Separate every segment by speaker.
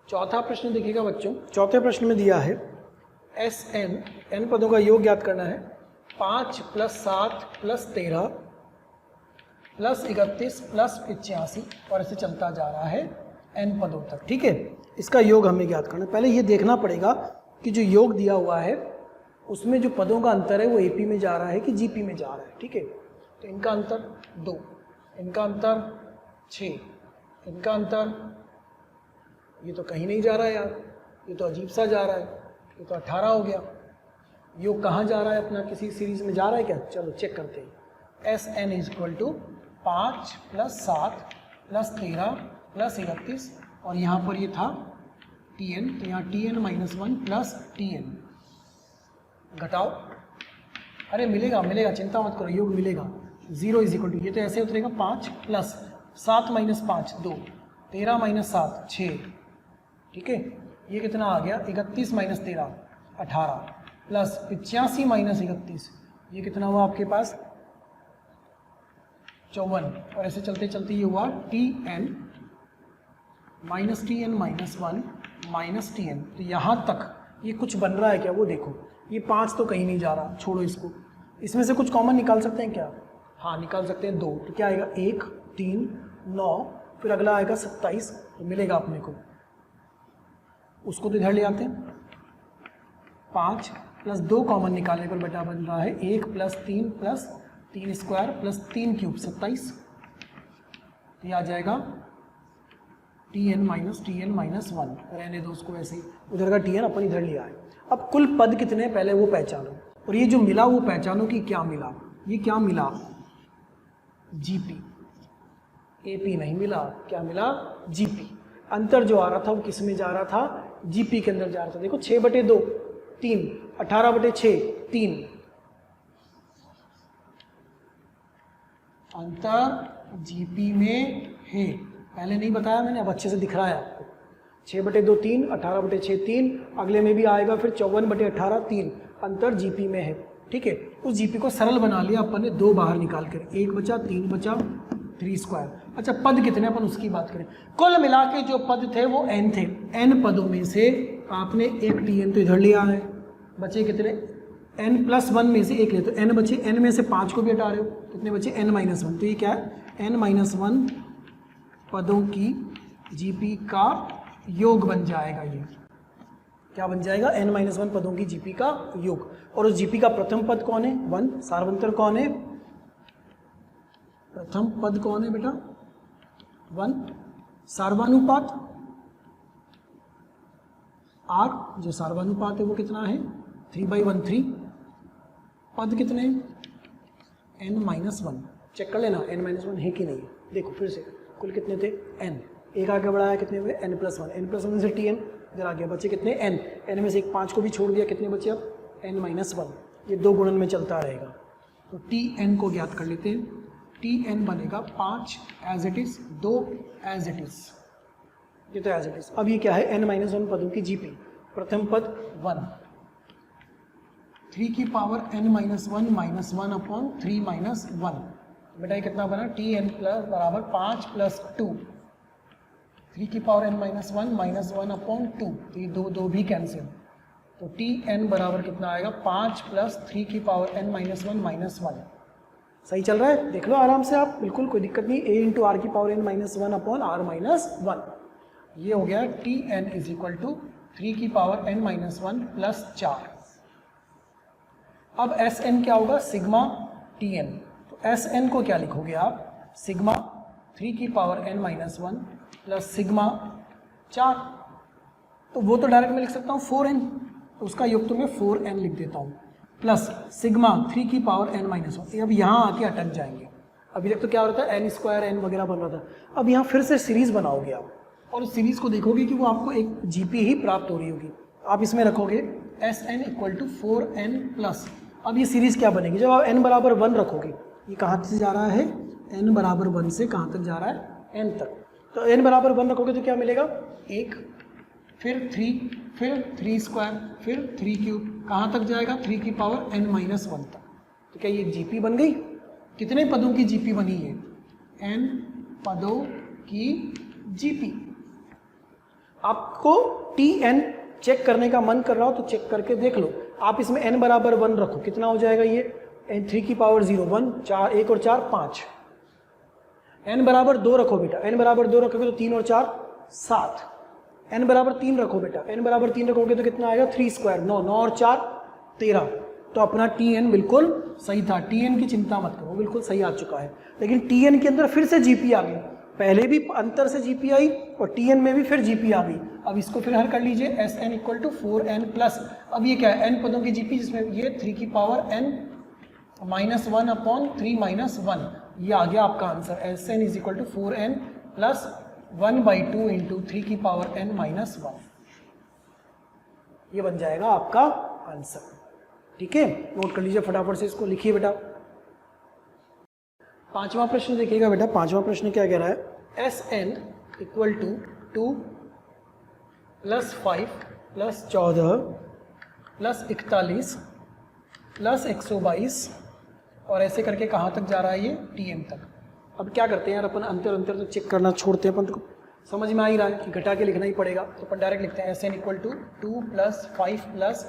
Speaker 1: चौथा प्रश्न देखिएगा बच्चों। चौथे प्रश्न में दिया है Sn, n पदों का योग ज्ञात करना है। 5 + 7 + 13 + 31 + 85 और ऐसे चलता जा रहा है n पदों तक। ठीक है, इसका योग हमें ज्ञात करना है। पहले ये देखना पड़ेगा कि जो योग दिया हुआ है उसमें जो पदों का अंतर है वो AP में जा रहा है कि GP में जा रहा है। ठीक है, तो इनका अंतर 2, इनका अंतर 6, इनका अंतर, ये तो कहीं नहीं जा रहा है यार, ये तो अजीब सा जा रहा है, ये तो 18 हो गया। योग कहाँ जा रहा है अपना, किसी सीरीज में जा रहा है क्या? चलो चेक करते हैं। Sn = 5 + 7 + 13 + 31 और यहाँ पर ये था Tn, तो यहाँ Tn - 1 + Tn घटाओ, अरे मिलेगा मिलेगा, चिंता मत करो, योग मिलेगा। 0 = ये तो ऐसे उतरेगा 5 + 7 - 5 2, 13 - 7 6। ठीक है, ये कितना आ गया? 31 - 13 18 + 85 - 31, ये कितना हुआ आपके पास? 54। और ऐसे चलते चलते ये हुआ Tn - Tn - 1 - Tn। तो यहाँ तक ये कुछ बन रहा है क्या वो देखो। ये 5 तो कहीं नहीं जा रहा, छोड़ो इसको। इसमें से कुछ कॉमन निकाल सकते हैं क्या? हाँ निकाल सकते हैं, 2। तो क्या आएगा? 1 3 9, फिर अगला आएगा 27, तो मिलेगा अपने को। उसको तो इधर ले आते हैं। 5 + 2 कॉमन निकालने पर बेटा बन रहा है 1 + 3 + 3 स्क्वायर + 3 क्यूब 27। ये आ जाएगा Tn - Tn - 1। रहने दो उसको ऐसे ही, उधर का Tn अपन इधर लिया है। अब कुल पद कितने पहले वो पहचानो, और ये जो मिला वो पहचानो कि क्या मिला। ये क्या मिला? GP, AP नहीं मिला, क्या मिला? GP। अंतर जो आ रहा था वो किस में जा रहा था? GP के अंदर जा रहा था। देखो 6/2 3, 18/6 3, अंतर GP में है। पहले नहीं बताया मैंने, अब अच्छे से दिख रहा है आपको। 6/2 3, 18/6 3, अगले में भी आएगा फिर 54/18 3, अंतर GP में है। ठीक है, उस GP को सरल बना लिया अपन ने, 2 बाहर निकाल कर, 1 बचा 3 बचा 3 स्क्वायर। अच्छा पद कितने, अपन उसकी बात करें। कुल मिला के जो पद थे वो n थे। n पदों में से आपने एक Tn तो इधर लिया है, बचे कितने? n + 1 में से एक ले, तो n बचे, n में से 5 को भी हटा रहे हो, कितने बचे? n - 1। तो ये क्या है? n - 1 पदों की GP का योग बन जाएगा। ये क्या बन जाएगा? n - 1 पदों की GP का योग। और उस GP का प्रथम पद कौन है? 1। सार्वंतर कौन है? प्रथम पद कौन है बेटा? 1। सार्वानुपात R, जो सार्वानुपात है वो कितना है? 3/13। पद कितने? n - 1। चेक कर लेना n - 1 है कि नहीं। देखो फिर से, कुल कितने थे? n। एक आगे बढ़ाया, कितने हुए? n + 1। n + 1 से Tn इधर आ गया, बचे कितने? n। n में से एक 5 को भी छोड़ दिया, कितने बचे अब? n - 1। ये 2 गुणन में चलता रहेगा। तो Tn को ज्ञात कर लेते हैं। Tn बनेगा 5 as it is, 2 as it is, ये तो एज इट इज। अब ये क्या है? n - 1 पदों की GP। प्रथम पद 1, 3 की पावर n - 1 -1/3 - 1। बेटा ये कितना बना? Tn = 5 + 2, 3 की पावर n - 1 -1/2, तो ये 2 भी कैंसिल। तो Tn बराबर कितना आएगा? 5 + 3 की पावर n - 1 -1। सही चल रहा है? देख लो आराम से आप, बिल्कुल कोई दिक्कत नहीं। a × r की पावर n - 1/r - 1। ये हो गया Tn = 3 की पावर n - 1 + 4। अब Sn क्या होगा? Sigma Tn। तो Sn को क्या लिखोगे आप? सिग्मा 3 की पावर n - 1 + सिग्मा 4। तो वो तो डायरेक्ट मैं लिख सकता हूँ 4n, तो उसका योग तो मैं 4n लिख देता हूँ, प्लस सिग्मा 3 की पावर n - 1। अब यहाँ आके अटक जाएंगे। अभी तक तो क्या हो रहा था? n² n वगैरह बन रहा था। अब यहाँ फिर से सीरीज बनाओगे आप, और उस सीरीज को देखोगे कि वो आपको एक GP ही प्राप्त हो रही होगी। आप इसमें रखोगे Sn = 4n+। अब ये सीरीज क्या बनेगी? जब आप n = 1 रखोगे, ये कहाँ से जा रहा है? n = 1 से कहाँ तक जा रहा है? n तक। तो n = 1 रखोगे तो क्या मिलेगा? 1, फिर 3, फिर 3 स्क्वायर, फिर 3 क्यूब, कहाँ तक जाएगा? 3 की पावर n - 1 तक। तो क्या ये जीपी बन गई? कितने पदों की जीपी बनी है? n पदों की जीपी। आपको tn चेक करने का मन कर रहा हो तो चेक करके देख लो। आप इसमें n बराबर 1 रखो, कितना हो जाएगा ये? 3 की पावर 0 1, 4 1 और 4 5। n बराबर 2 रखो बेटा, n बराबर 2 रखोगे तो 3 और 4 7। n बराबर 3 रखो बेटा, n बराबर 3 रखोगे तो कितना आएगा? 3 स्क्वायर 9, 9 और 4 13। तो अपना tn बिल्कुल सही था, tn की चिंता मत करो, बिल्कुल सही आ चुका है। लेकिन tn के अंदर फिर से जीपी आ गई, पहले भी अंतर से जीपी आई और tn में भी फिर जीपी आ गई। अब इसको फिर हल कर लीजिए, Sn equal to 4n plus, अब ये क्या है? n पदों की जीपी, जिसमें ये 3 की power n minus 1 upon 3 minus 1, ये आ गया आपका answer. Sn is equal to 4n plus 1/2 into 3 की पावर n माइनस 1, ये बन जाएगा आपका आंसर। ठीक है, नोट कर लीजिए फटाफट से, इसको लिखिए बेटा। पांचवा प्रश्न देखिएगा बेटा, पांचवा प्रश्न क्या कह रहा है? Sn equal to 2 plus 5 plus 14 plus 41 plus 122 और ऐसे करके कहाँ तक जा रहा है ये? tn तक। अब क्या करते हैं यार, अपन अंतर अंतर तो चेक करना छोड़ते हैं, अपन को समझ में आ ही रहा है कि घटा के लिखना ही पड़ेगा, तो अपन डायरेक्ट लिखते हैं Sn equal to 2 plus 5 plus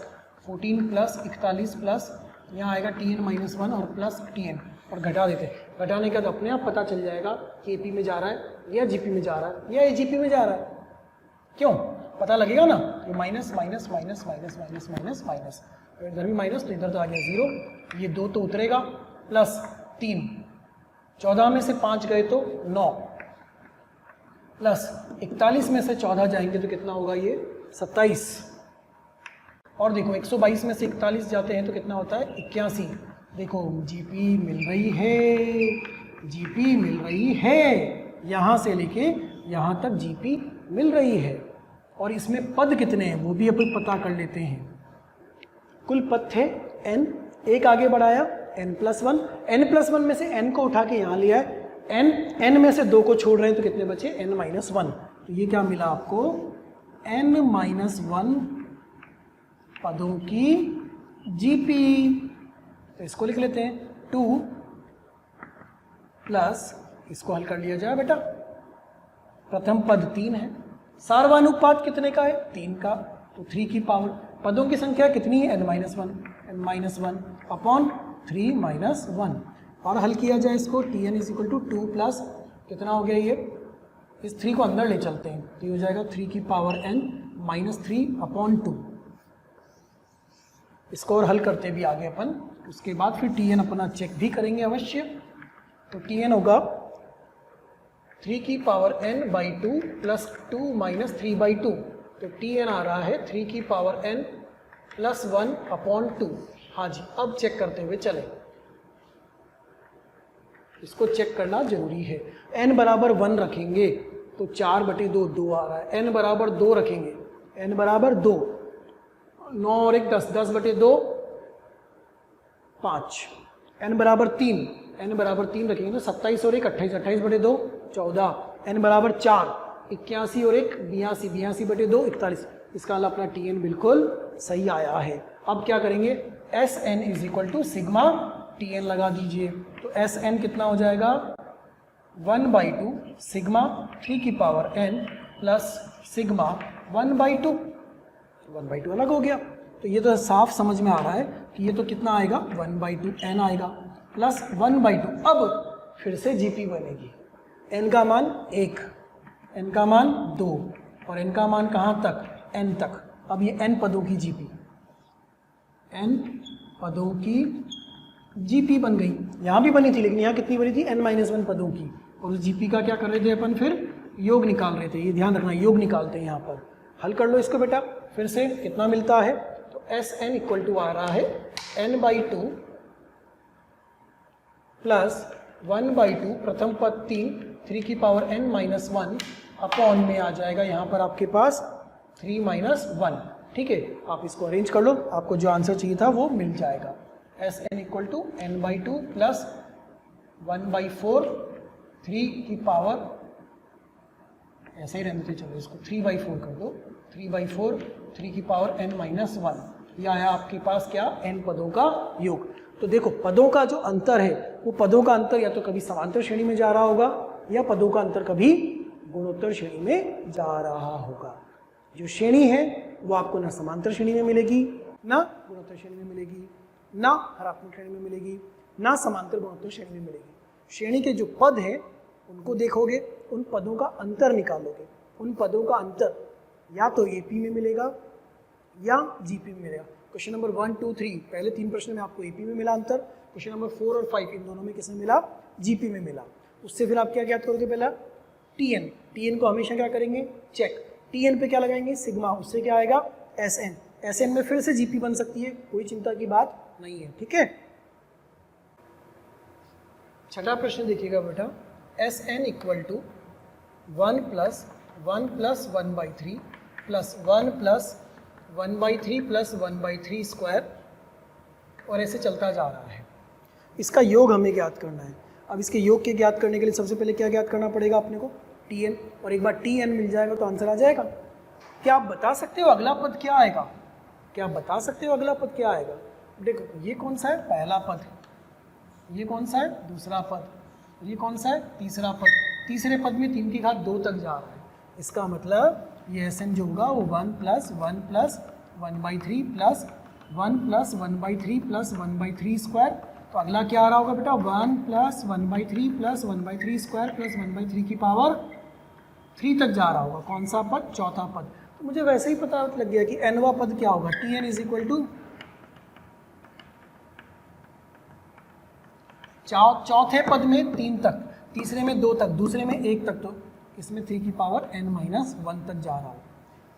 Speaker 1: 14 plus 41 plus, यहाँ आएगा tn माइनस 1 और प्लस tn, और घटा देते हैं। घटाने के बाद अपने आप पता चल जाएगा कि AP में जा रहा है या GP में जा रहा है या AGP में जा रहा है। क्यों? पता लगेगा ना, ये minus minus minus minus minus minus minus, इधर भी माइनस तो इधर तो आ गया 0, ये 2 तो उतरेगा, प्लस 3, 14 में से 5 गए तो 9, प्लस 41 में से 14 जाएंगे तो कितना होगा ये? 27, और देखो 122 में से 41 जाते हैं तो कितना होता है? 81। देखो जीपी मिल रही है, जीपी मिल रही है, यहाँ से लेके यहाँ तक जीपी मिल रही है। और इसमें पद कितने हैं वो भी अपन पता कर लेते हैं। कुल पद थे n, एक आगे बढ़ाया n+1, n+1 में से n को उठा के यहाँ लिया है, n में से 2 को छोड़ रहे हैं तो कितने बचे? n-1। तो ये क्या मिला आपको? n-1 पदों की जीपी। तो इसको लिख लेते हैं 2 प्लस, इसको हल कर लिया जाए बेटा, प्रथम पद 3 है, सार्वनुपात कितने का है? 3 का, तो 3 की पावर, पदों की संख्या कितनी है? n-1 अपॉन 3 माइनस 1, और हल किया जाए इसको, tn is equal to 2 plus कितना हो गया ये? इस 3 को अंदर ले चलते हैं तो ये हो जाएगा 3 की पावर n माइनस 3 अपॉन 2। इसको और हल करते भी आगे अपन, उसके बाद फिर tn अपना चेक भी करेंगे अवश्य। तो tn होगा 3 की power n by 2 plus 2 minus 3/2, तो tn आ रहा है 3 की पावर n प्लस 1 अपॉन 2। हाँ जी, अब चेक करते हुए चले, इसको चेक करना जरूरी है। n बराबर 1 रखेंगे तो 4/2 2 आ रहा है, n बराबर 2 रखेंगे, n बराबर 2, 9 और 1 10, 10/2 5, n बराबर 3, n बराबर 3 रखेंगे तो 27 और 1 28, 28/2 14, n बराबर 4, 81 और 1 82, 82/2 41। इसका मतलब अपना tn बिल्कुल सही आया है। अब क्या करेंगे? Sn is equal to sigma tn लगा दीजिए, तो Sn कितना हो जाएगा? 1/2 सिग्मा 3 की पावर n प्लस सिग्मा 1/2, 1/2 अलग हो गया, तो ये तो साफ समझ में आ रहा है कि ये तो कितना आएगा? 1/2 n आएगा प्लस 1/2। अब फिर से जीपी बनेगी, n का मान 1, n का मान 2 और n का मान कहाँ तक? n तक। अब ये n पदों की जीपी, n पदों की जीपी बन गई। यहाँ भी बनी थी, लेकिन यहाँ कितनी बनी थी? n-1 पदों की। और उस जीपी का क्या कर रहे थे अपन? फिर योग निकाल रहे थे, ये ध्यान रखना, योग निकालते हैं यहाँ पर। हल कर लो इसको बेटा, फिर से कितना मिलता है? तो Sn इक्वल टू आ रहा है n/2 प्लस 1/2, प्रथम पद 3 की पावर n-1 अपॉन में आ जाएगा यहाँ पर आपके पास 3-1। ठीक है, आप इसको अरेंज कर लो, आपको जो आंसर चाहिए था वो मिल जाएगा। Sn equal to n/2 plus 1/4, 3 की पावर, ऐसे ही रहने देते चलो, इसको 3/4 कर दो, 3/4, 3 की पावर n-1, यह आया आपके पास क्या? n पदों का योग। तो देखो पदों का जो अंतर है वो पदों का अंतर या तो कभी समांतर श्रेणी में जा रहा होगा या पदों का अंतर कभी गुणोत्तर श्रेणी में जा रहा होगा। जो श्रेणी है वो आपको ना समांतर श्रेणी में मिलेगी, ना गुणोत्तर श्रेणी में मिलेगी, ना हरात्मक श्रेणी में मिलेगी, ना समांतर गुणोत्तर श्रेणी में मिलेगी। श्रेणी के जो पद हैं उनको देखोगे, उन पदों का अंतर निकालोगे, उन पदों का अंतर या तो एपी में मिलेगा या जीपी में मिलेगा। क्वेश्चन नंबर 1, 2, 3 पहले 3 प्रश्न में आपको एपी में मिला अंतर, क्वेश्चन नंबर 4 और 5 इन दोनों में किसमें मिला, जीपी में मिला। उससे फिर आप क्या ज्ञात करोगे, पहला टीएन, टीएन को हमेशा क्या करेंगे, चेक, टीएन पे क्या लगाएंगे, सिग्मा, उससे क्या आएगा, एसएन, एसएन में फिर से जीपी बन सकती है, कोई चिंता की बात नहीं है, ठीक है। छठा प्रश्न देखिएगा बेटा, S N equal to 1 plus 1 plus 1/3 plus 1 plus 1/3 plus 1/3 square और ऐसे चलता जा रहा है। इसका योग हमें ज्ञात करना है। अब इसके योग के ज्ञात करने के लिए सबसे पहले क्या ज्ञात करना पड़ेगा अपने को, टीएन, और एक बार टीएन मिल जाएगा तो आंसर आ जाएगा। क्या आप बता सकते हो अगला पद क्या आएगा, क्या आप बता सकते हो अगला पद क्या आएगा। देखो ये कौन सा है, पहला पद, ये कौन सा है, दूसरा पद, ये कौन सा है, तीसरा पद, तीसरे पद में 3 की घात 2 तक जा रहा है। इसका मतलब ये एस एन जो होगा वो 1 plus 1 plus 1/3 plus 1 plus 1/3 plus 1/3 square. तो अगला क्या आ रहा होगा बेटा, 1 प्लस 1/3 प्लस 1/3 स्क्वायर प्लस 1/3 की पावर 3 तक जा रहा होगा। कौन सा पद, चौथा पद। तो मुझे वैसे ही पता लग गया कि एनवा पद क्या होगा, T N is equal to चौथे पद में 3 तक, तीसरे में 2 तक, दूसरे में 1 तक, तो इसमें 3 की पावर n-1 तक जा रहा है।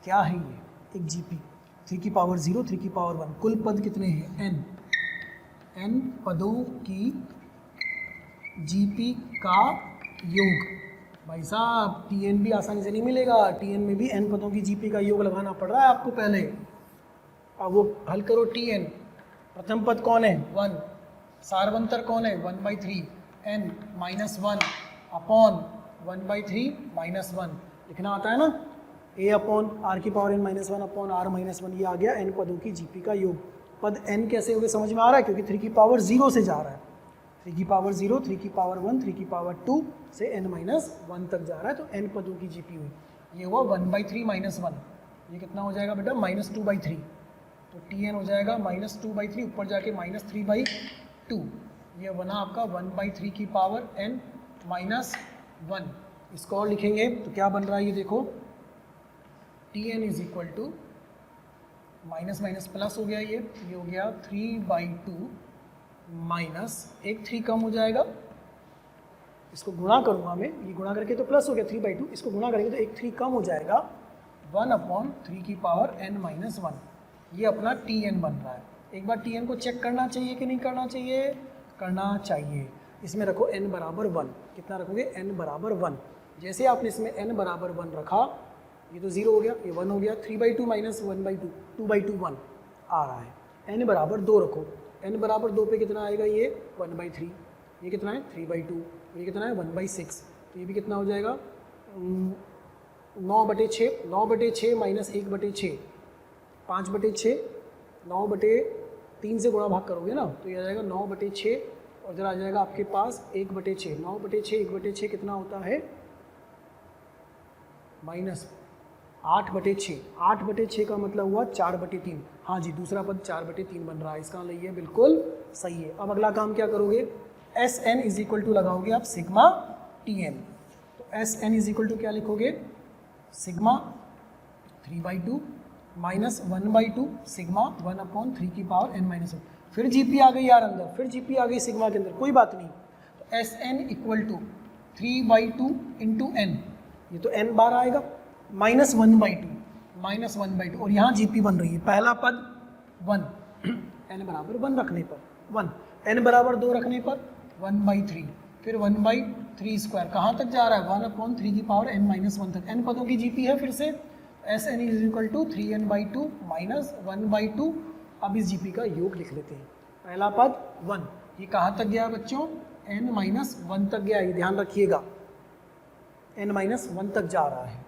Speaker 1: क्या है ये, एक जीपी, 3 की पावर 0, 3 की पावर 1, कुल पद कितने हैं, n पदों की जीपी का योग। भाई साहब टीएन भी आसानी से नहीं मिलेगा, टीएन में भी n पदों की जीपी का योग लगाना पड़ रहा है आपको पहले। अब वो हल करो, टीएन प्रथम पद कौन है, 1, सार्वंतर कौन है, 1/3, n-1 अपॉन 1/3 -1 लिखना आता है ना, a अपॉन आर की पावर n-1 अपॉन r-1, ये आ गया n पदों की जीपी का योग। पद n कैसे हो गए समझ में आ रहा है, क्योंकि 3 की पावर 0 से जा रहा है, 3 की पावर 0, 3 की पावर 1, 3 की पावर 2 से n-1 तक जा रहा है, तो n पदों की जीपी हुई। ये हुआ 1/3 -1, ये कितना हो जाएगा बेटा, -2/3, तो tn हो जाएगा -2/3, ऊपर जाके -3/2, ये बना आपका 1/3 की पावर n-1। इसको और लिखेंगे तो क्या बन रहा है, ये देखो, tn is equal to minus minus plus हो गया, ये हो गया 3/2 माइनस, एक 3 कम हो जाएगा, इसको गुणा करूँगा मैं, ये गुणा करके तो प्लस हो गया 3/2, इसको गुणा करेंगे तो एक 3 कम हो जाएगा, 1/3 की पावर n-1, ये अपना tn बन रहा है। एक बार tn को चेक करना चाहिए कि नहीं करना चाहिए, करना चाहिए। इसमें रखो n बराबर 1, कितना रखोगे, n बराबर 1। जैसे आपने इसमें n बराबर 1 रखा, ये तो 0 हो गया, ये 1 हो गया, 3/2 माइनस 1/2, 2/2 1 आ रहा है। n बराबर 2 रखो, n बराबर 2 पे कितना आएगा, ये 1/3, ये कितना है 3/2, ये कितना है 1/6, तो ये भी कितना हो जाएगा 9/6, 9/6 माइनस 1/6, 5/6, 9/3 से गुणा भाग करोगे ना, तो ये आ जाएगा 9/6, और इधर आ जाएगा आपके पास 1/6, 9/6, 1/6 कितना होता है, माइनस 8/6, 8/6 का मतलब हुआ 4/3। हाँ जी, दूसरा पद 4/3 बन रहा है, इसका मतलब ये बिल्कुल सही है। अब अगला काम क्या करोगे, S N is equal to लगाओगे आप सिग्मा टी एन, तो S N is equal to क्या लिखोगे, सिग्मा 3/2 माइनस 1/2 सिग्मा 1/3 की पावर n-1। फिर जीपी आ गई यार अंदर, फिर जीपी आ गई सिग्मा के अंदर, कोई बात नहीं। तो S N equal to 3/2 into एन, ये तो n बार आएगा, माइनस 1/2, और यहाँ जीपी बन रही है, पहला पद 1, n बराबर 1 रखने पर 1, n बराबर 2 रखने पर 1/3, फिर 1/3 स्क्वायर, कहाँ तक जा रहा है, 1/3 की पावर n-1 तक, n पदों की जीपी है। फिर से S N is equal to 3n/2 minus 1/2। अब इस जीपी का योग लिख लेते हैं। पहला पद 1, ये कहाँ तक गया बच्चों, n-1 तक गया, ये ध्यान रखिएगा, n-1 तक जा रहा है।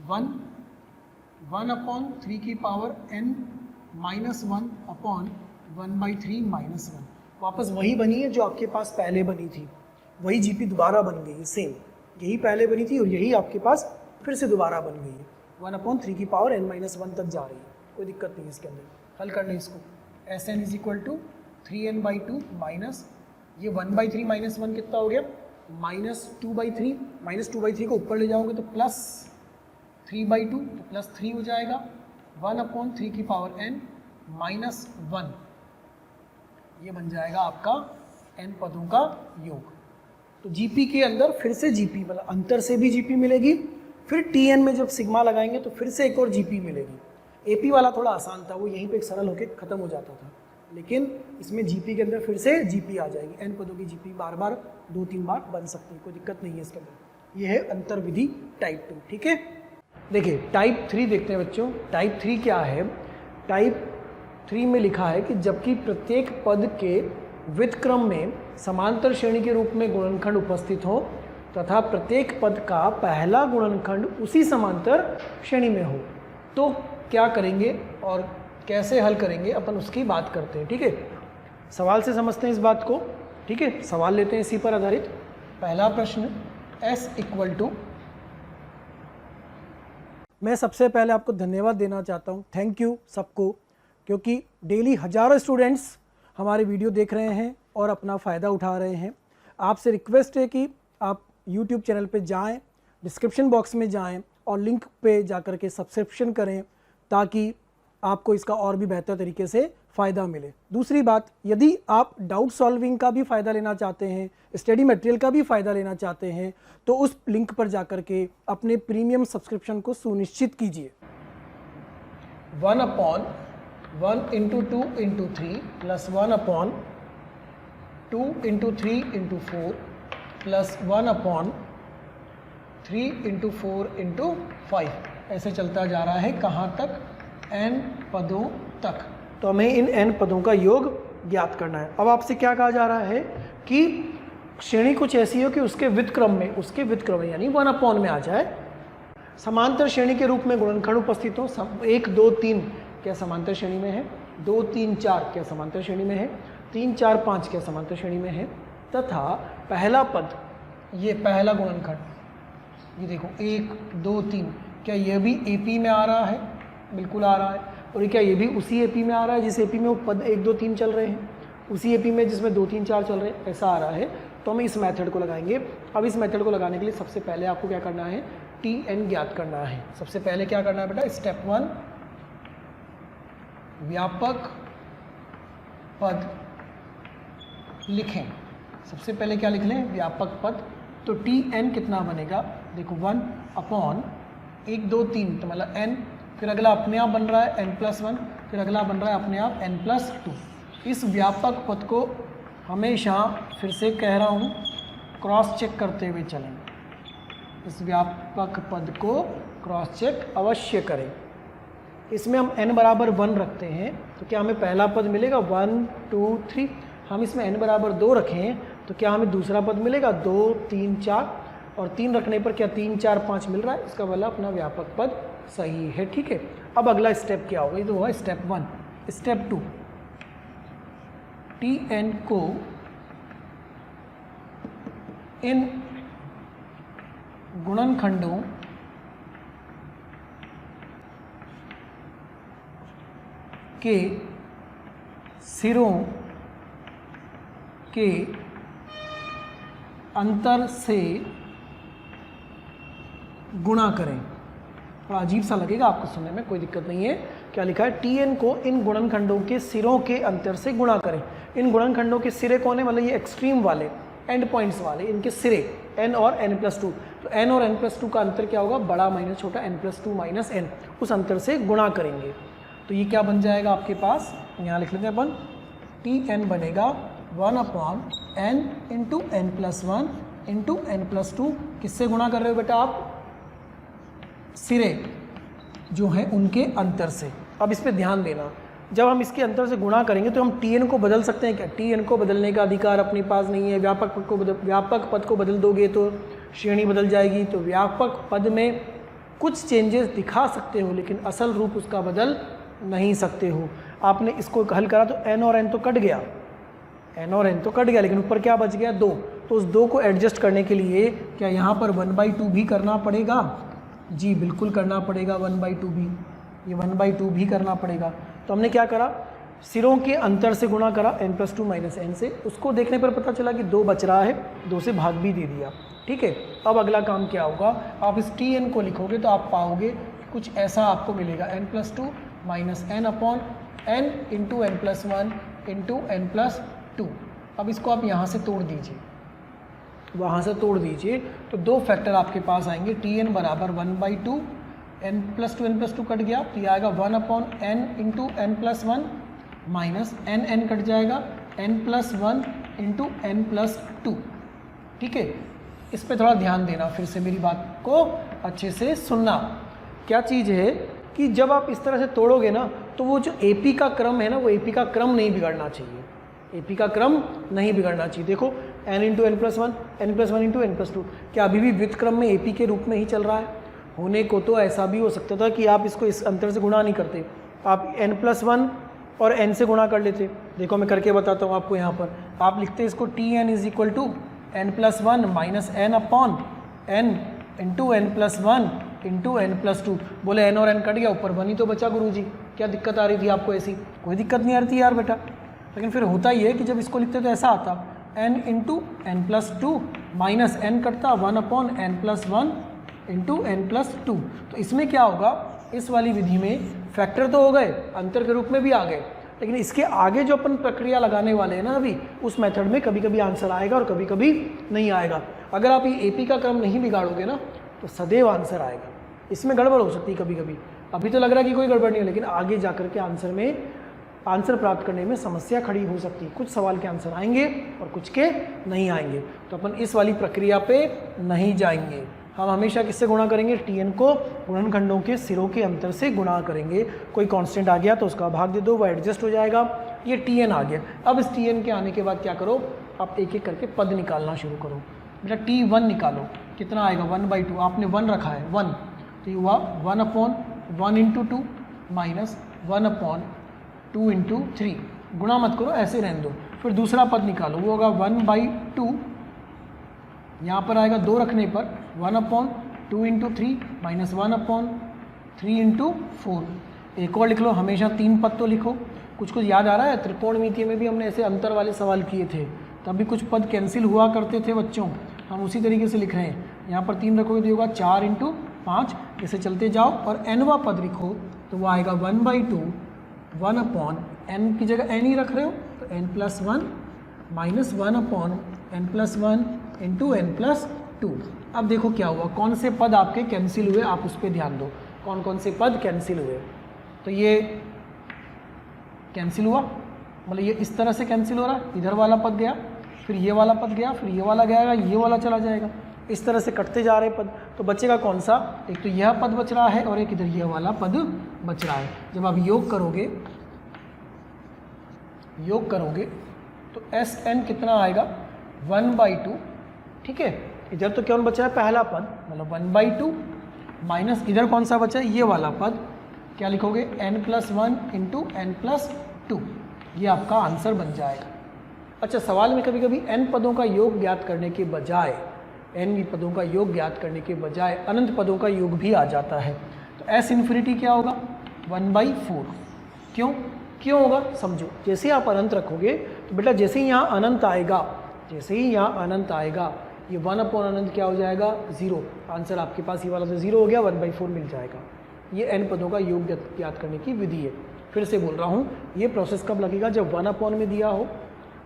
Speaker 1: 1/3 की पावर n-1 अपॉन 1/3 -1, वापस वही बनी है जो आपके पास पहले बनी थी, वही जीपी दोबारा बन गई है, सेम यही पहले बनी थी और यही आपके पास फिर से दोबारा बन गई है। 1/3 की पावर n-1 तक जा रही है, कोई दिक्कत नहीं है इसके अंदर। हल कर लें इसको, Sn = 3n/2 माइनस ये 1/3 - 1 कितना हो गया -2/3, -2/3 को ऊपर ले जाओगे तो प्लस 3/2 तो +3 हो जाएगा। 1/3 की पावर n -1 ये बन जाएगा आपका n पदों का योग। तो जीपी के अंदर फिर से जीपी मतलब अंतर से भी जीपी मिलेगी, फिर टीएन में जब सिग्मा लगाएंगे तो फिर से एक और जीपी मिलेगी। एपी वाला थोड़ा आसान था, वो यहीं पे खत्म हो जाता था, लेकिन इसमें जीपी के अंदर फिर से जीपी आ जाएगी। एन पदों की जीपी बार बार 2-3 बार बन सकती है, कोई दिक्कत नहीं है इसके अंदर। ये है अंतर विधि टाइप 2। ठीक है, देखिए टाइप 3 देखते हैं बच्चों। टाइप 3 क्या है? टाइप 3 में लिखा है कि जबकि प्रत्येक पद के व्युत्क्रम में समांतर श्रेणी के रूप में गुणनखंड उपस्थित हो तथा प्रत्येक पद का पहला गुणनखंड उसी समांतर श्रेणी में हो, तो क्या करेंगे और कैसे हल करेंगे अपन उसकी बात करते हैं। ठीक है, सवाल से समझते हैं इस बात को। ठीक है, सवाल लेते हैं इसी पर आधारित। पहला प्रश्न S = मैं सबसे पहले आपको धन्यवाद देना चाहता हूँ, थैंक यू सबको, क्योंकि डेली हज़ारों स्टूडेंट्स हमारे वीडियो देख रहे हैं और अपना फ़ायदा उठा रहे हैं। आपसे रिक्वेस्ट है कि आप YouTube चैनल पे जाएं, डिस्क्रिप्शन बॉक्स में जाएं और लिंक पे जाकर के सब्सक्रिप्शन करें ताकि आपको इसका और भी बेहतर तरीके से फ़ायदा मिले। दूसरी बात, यदि आप डाउट सॉल्विंग का भी फ़ायदा लेना चाहते हैं, स्टडी मटेरियल का भी फ़ायदा लेना चाहते हैं, तो उस लिंक पर जाकर के अपने प्रीमियम सब्सक्रिप्शन को सुनिश्चित कीजिए। 1/1 × 2 × 3 + 1/2 × 3 × 4 + 1/3 × 4 × 5 ऐसे चलता जा रहा है। कहाँ तक? n पदों तक। तो हमें इन n पदों का योग ज्ञात करना है। अब आपसे क्या कहा जा रहा है कि श्रेणी कुछ ऐसी हो कि उसके व्युत्क्रम में यानी 1/, में आ जाए, समांतर श्रेणी के रूप में गुणनखंड उपस्थित हो। 1 2 3 क्या समांतर श्रेणी में है? 2 3 4 क्या समांतर श्रेणी में है? 3 4 5 क्या समांतर श्रेणी में है? तथा पहला पद, ये पहला गुणनखंड, ये देखो 1 2 3, क्या ये भी एपी में आ रहा है? बिल्कुल आ रहा है। और क्या ये भी उसी एपी में आ रहा है जिस एपी में वो पद 1 2 3 चल रहे हैं? उसी एपी में जिसमें 2 3 4 चल रहे हैं, ऐसा आ रहा है। तो हम इस मेथड को लगाएंगे। अब इस मेथड को लगाने के लिए सबसे पहले आपको क्या करना है? Tn ज्ञात करना है। सबसे पहले क्या करना है बेटा? स्टेप 1, व्यापक पद लिखें। सबसे पहले क्या लिख लें? व्यापक पद। तो Tn कितना बनेगा? देखो 1/1 2 3 तो मतलब n, फिर अगला अपने आप बन रहा है n+1, फिर अगला बन रहा है अपने आप n+2। इस व्यापक पद को हमेशा, फिर से कह रहा हूँ, क्रॉस चेक करते हुए चलें। इस व्यापक पद को क्रॉस चेक अवश्य करें। इसमें हम n = 1 रखते हैं तो क्या हमें पहला पद मिलेगा? 1 2 3। हम इसमें n = 2 रखें तो क्या हमें दूसरा पद मिलेगा? 2 3 4, और 3 रखने पर क्या 3 4 5 मिल रहा है? इसका वाला अपना व्यापक पद सही है। ठीक है, अब अगला स्टेप क्या होगा? ये तो हुआ स्टेप 1। स्टेप 2, Tn को इन गुणनखंडों के सिरों के अंतर से गुणा करें। थोड़ा अजीब सा लगेगा आपको सुनने में, कोई दिक्कत नहीं है। क्या लिखा है? Tn को इन गुणनखंडों के सिरों के अंतर से गुणा करें। इन गुणनखंडों के सिरे कौन है? मतलब ये एक्सट्रीम वाले, एंड पॉइंट्स वाले, इनके सिरे n और n+2। तो n और n+2 का अंतर क्या होगा? बड़ा माइनस छोटा, n+2 - n, उस अंतर से गुणा करेंगे। तो ये क्या बन जाएगा आपके पास? यहाँ लिख लेते हैं अपन, Tn बनेगा 1/n × n+1 × n+2। किससे गुणा कर रहे हो बेटा आप? सिरे जो हैं उनके अंतर से। अब इस पे ध्यान देना, जब हम इसके अंतर से गुणा करेंगे तो हम Tn को बदल सकते हैं क्या? Tn को बदलने का अधिकार अपने पास नहीं है। व्यापक पद को बदल दोगे तो श्रेणी बदल जाएगी। तो व्यापक पद में कुछ चेंजेस दिखा सकते हो, लेकिन असल रूप उसका बदल नहीं सकते हो। आपने इसको हल करा तो n और n तो कट गया, n और n तो कट गया, लेकिन ऊपर क्या बच गया 2। तो उस 2 को एडजस्ट करने के लिए क्या यहाँ पर 1/2 भी करना पड़ेगा? जी बिल्कुल करना पड़ेगा 1/2 भी, ये 1/2 भी करना पड़ेगा। तो हमने क्या करा, सिरों के अंतर से गुणा करा n+2 - n से। उसको देखने पर पता चला कि 2 बच रहा है, 2 से भाग भी दे दिया। ठीक है, अब अगला काम क्या होगा, आप इस Tn को लिखोगे तो आप पाओगे कुछ ऐसा आपको मिलेगा, n+2 - n/n into n+1 into n+2। अब इसको आप यहाँ से तोड़ दीजिए, वहाँ से तोड़ दीजिए, तो 2 फैक्टर आपके पास आएंगे। Tn बराबर 1/2, n+2 कट गया तो ये आएगा 1/n into n+1 minus n cut जाएगा n+1 इंटू n+2। ठीक है, इस पे थोड़ा ध्यान देना, फिर से मेरी बात को अच्छे से सुनना। क्या चीज़ है कि जब आप इस तरह से तोड़ोगे ना, तो वो जो AP का क्रम है ना, वो AP का क्रम नहीं बिगड़ना चाहिए, AP का क्रम नहीं बिगड़ना चाहिए। देखो n into n+1, n+1 into n+2, क्या अभी भी व्युत्क्रम क्रम में AP के रूप में ही चल रहा है? होने को तो ऐसा भी हो सकता था कि आप इसको इस अंतर से गुणा नहीं करते, आप n+1 और n से गुणा कर लेते। देखो मैं करके बताता हूँ आपको, यहाँ पर आप लिखते हैं इसको Tn is equal to n+1 minus n/n into n+1 into n+2। बोले n और n कट गया, ऊपर 1 ही तो बचा गुरुजी, क्या दिक्कत आ रही थी आपको? ऐसी कोई दिक्कत नहीं आ रही थी यार बेटा। लेकिन फिर होता ही है कि जब इसको लिखते तो ऐसा आता n into n+2 minus n कटता 1/n+1 इंटू n+2। तो इसमें क्या होगा, इस वाली विधि में फैक्टर तो हो गए, अंतर के रूप में भी आ गए, लेकिन इसके आगे जो अपन प्रक्रिया लगाने वाले हैं ना अभी, उस मेथड में कभी कभी आंसर आएगा और कभी कभी नहीं आएगा। अगर आप ये AP का क्रम नहीं बिगाड़ोगे ना, तो सदैव आंसर आएगा। इसमें गड़बड़ हो सकती है कभी कभी, अभी तो लग रहा है कि कोई गड़बड़ नहीं है, लेकिन आगे जा कर के आंसर में, आंसर प्राप्त करने में समस्या खड़ी हो सकती है। कुछ सवाल के आंसर आएंगे और कुछ के नहीं आएंगे, तो अपन इस वाली प्रक्रिया पे नहीं जाएंगे। हम हमेशा किससे गुणा करेंगे? Tn को गुणनखंडों के सिरों के अंतर से गुणा करेंगे। कोई कांस्टेंट आ गया तो उसका भाग दे दो, वो एडजस्ट हो जाएगा। ये Tn आ गया। अब इस Tn के आने के बाद क्या करो, आप एक एक करके पद निकालना शुरू करो। बेटा T1 निकालो, कितना आएगा 1/2, आपने 1 रखा है 1, तो ये हुआ 1/1 इंटू 2 माइनस 1/2 इंटू 3। गुणा मत करो, ऐसे रहने दो। फिर दूसरा पद निकालो, वो होगा 1/2, यहाँ पर आएगा 2 रखने पर 1/2 इंटू 3 माइनस 1/3 इंटू 4। एक और लिख लो, हमेशा 3 पद तो लिखो। कुछ कुछ याद आ रहा है? त्रिकोणमिति में भी हमने ऐसे अंतर वाले सवाल किए थे, तभी कुछ पद कैंसिल हुआ करते थे बच्चों। हम उसी तरीके से लिख रहे हैं। यहाँ पर 3 रखोगे तो होगा 4 इंटू 5, ऐसे चलते जाओ। और n-वां पद लिखो तो वो आएगा 1/2, 1/n की जगह n ही रख रहे हो तो n+1 minus 1/n+1 into n+2। अब देखो क्या हुआ, कौन से पद आपके कैंसिल हुए, आप उस पर ध्यान दो। कौन कौन से पद कैंसिल हुए? तो ये कैंसिल हुआ, मतलब ये इस तरह से कैंसिल हो रहा है। इधर वाला पद गया, फिर ये वाला पद गया, फिर ये वाला गया, ये वाला चला जाएगा। इस तरह से कटते जा रहे पद। तो बचेगा कौन सा? एक तो यह पद बच रहा है और एक इधर यह वाला पद बच रहा है। जब आप योग करोगे तो Sn कितना आएगा? 1/2। ठीक है, इधर तो क्या बचा है? पहला पद, मतलब 1/2 माइनस इधर कौन सा बचा है? ये वाला पद। क्या लिखोगे? n+1 into n+2। ये आपका आंसर बन जाएगा। अच्छा, सवाल में कभी कभी n पदों का योग ज्ञात करने के बजाय, n पदों का योग ज्ञात करने के बजाय अनंत पदों का योग भी आ जाता है। तो S इन्फिनिटी क्या होगा? 1/4। क्यों होगा? समझो। जैसे आप अनंत रखोगे तो बेटा जैसे ही यहाँ अनंत आएगा, ये 1/, अनंत क्या हो जाएगा? 0। आंसर आपके पास ये वाला तो 0 हो गया, 1/4 मिल जाएगा। ये n पदों का योग ज्ञात करने की विधि है। फिर से बोल रहा हूँ, ये प्रोसेस कब लगेगा? जब 1/, में दिया हो,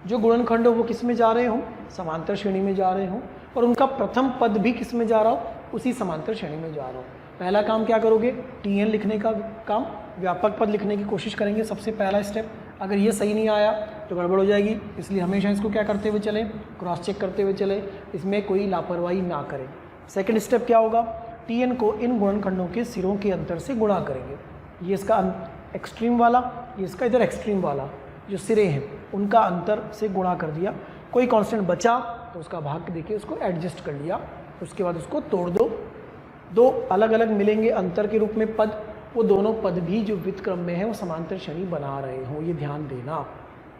Speaker 1: जो गुणनखंड हो वो किस में जा रहे हो? समांतर श्रेणी में जा रहे हो, और उनका प्रथम पद भी किस में जा रहा हो? उसी समांतर श्रेणी में जा रहा हो। पहला काम क्या करोगे? Tn लिखने का काम, व्यापक पद लिखने की कोशिश करेंगे, सबसे पहला स्टेप। अगर ये सही नहीं आया तो गड़बड़ हो जाएगी, इसलिए हमेशा इसको क्या करते हुए चलें? क्रॉस चेक करते हुए चलें, इसमें कोई लापरवाही ना करें। सेकंड स्टेप क्या होगा? Tn को इन गुणनखंडों के सिरों के अंतर से गुणा करेंगे। ये इसका एक्सट्रीम वाला, ये इसका इधर एक्सट्रीम वाला, जो सिरे हैं उनका अंतर से गुणा कर दिया। कोई कांस्टेंट बचा तो उसका भाग देके उसको एडजस्ट कर लिया। उसके बाद उसको तोड़ दो। 2 अलग अलग मिलेंगे अंतर के रूप में पद, वो दोनों पद भी जो व्युत्क्रम में है वो समांतर श्रेणी बना रहे हो, ये ध्यान देना।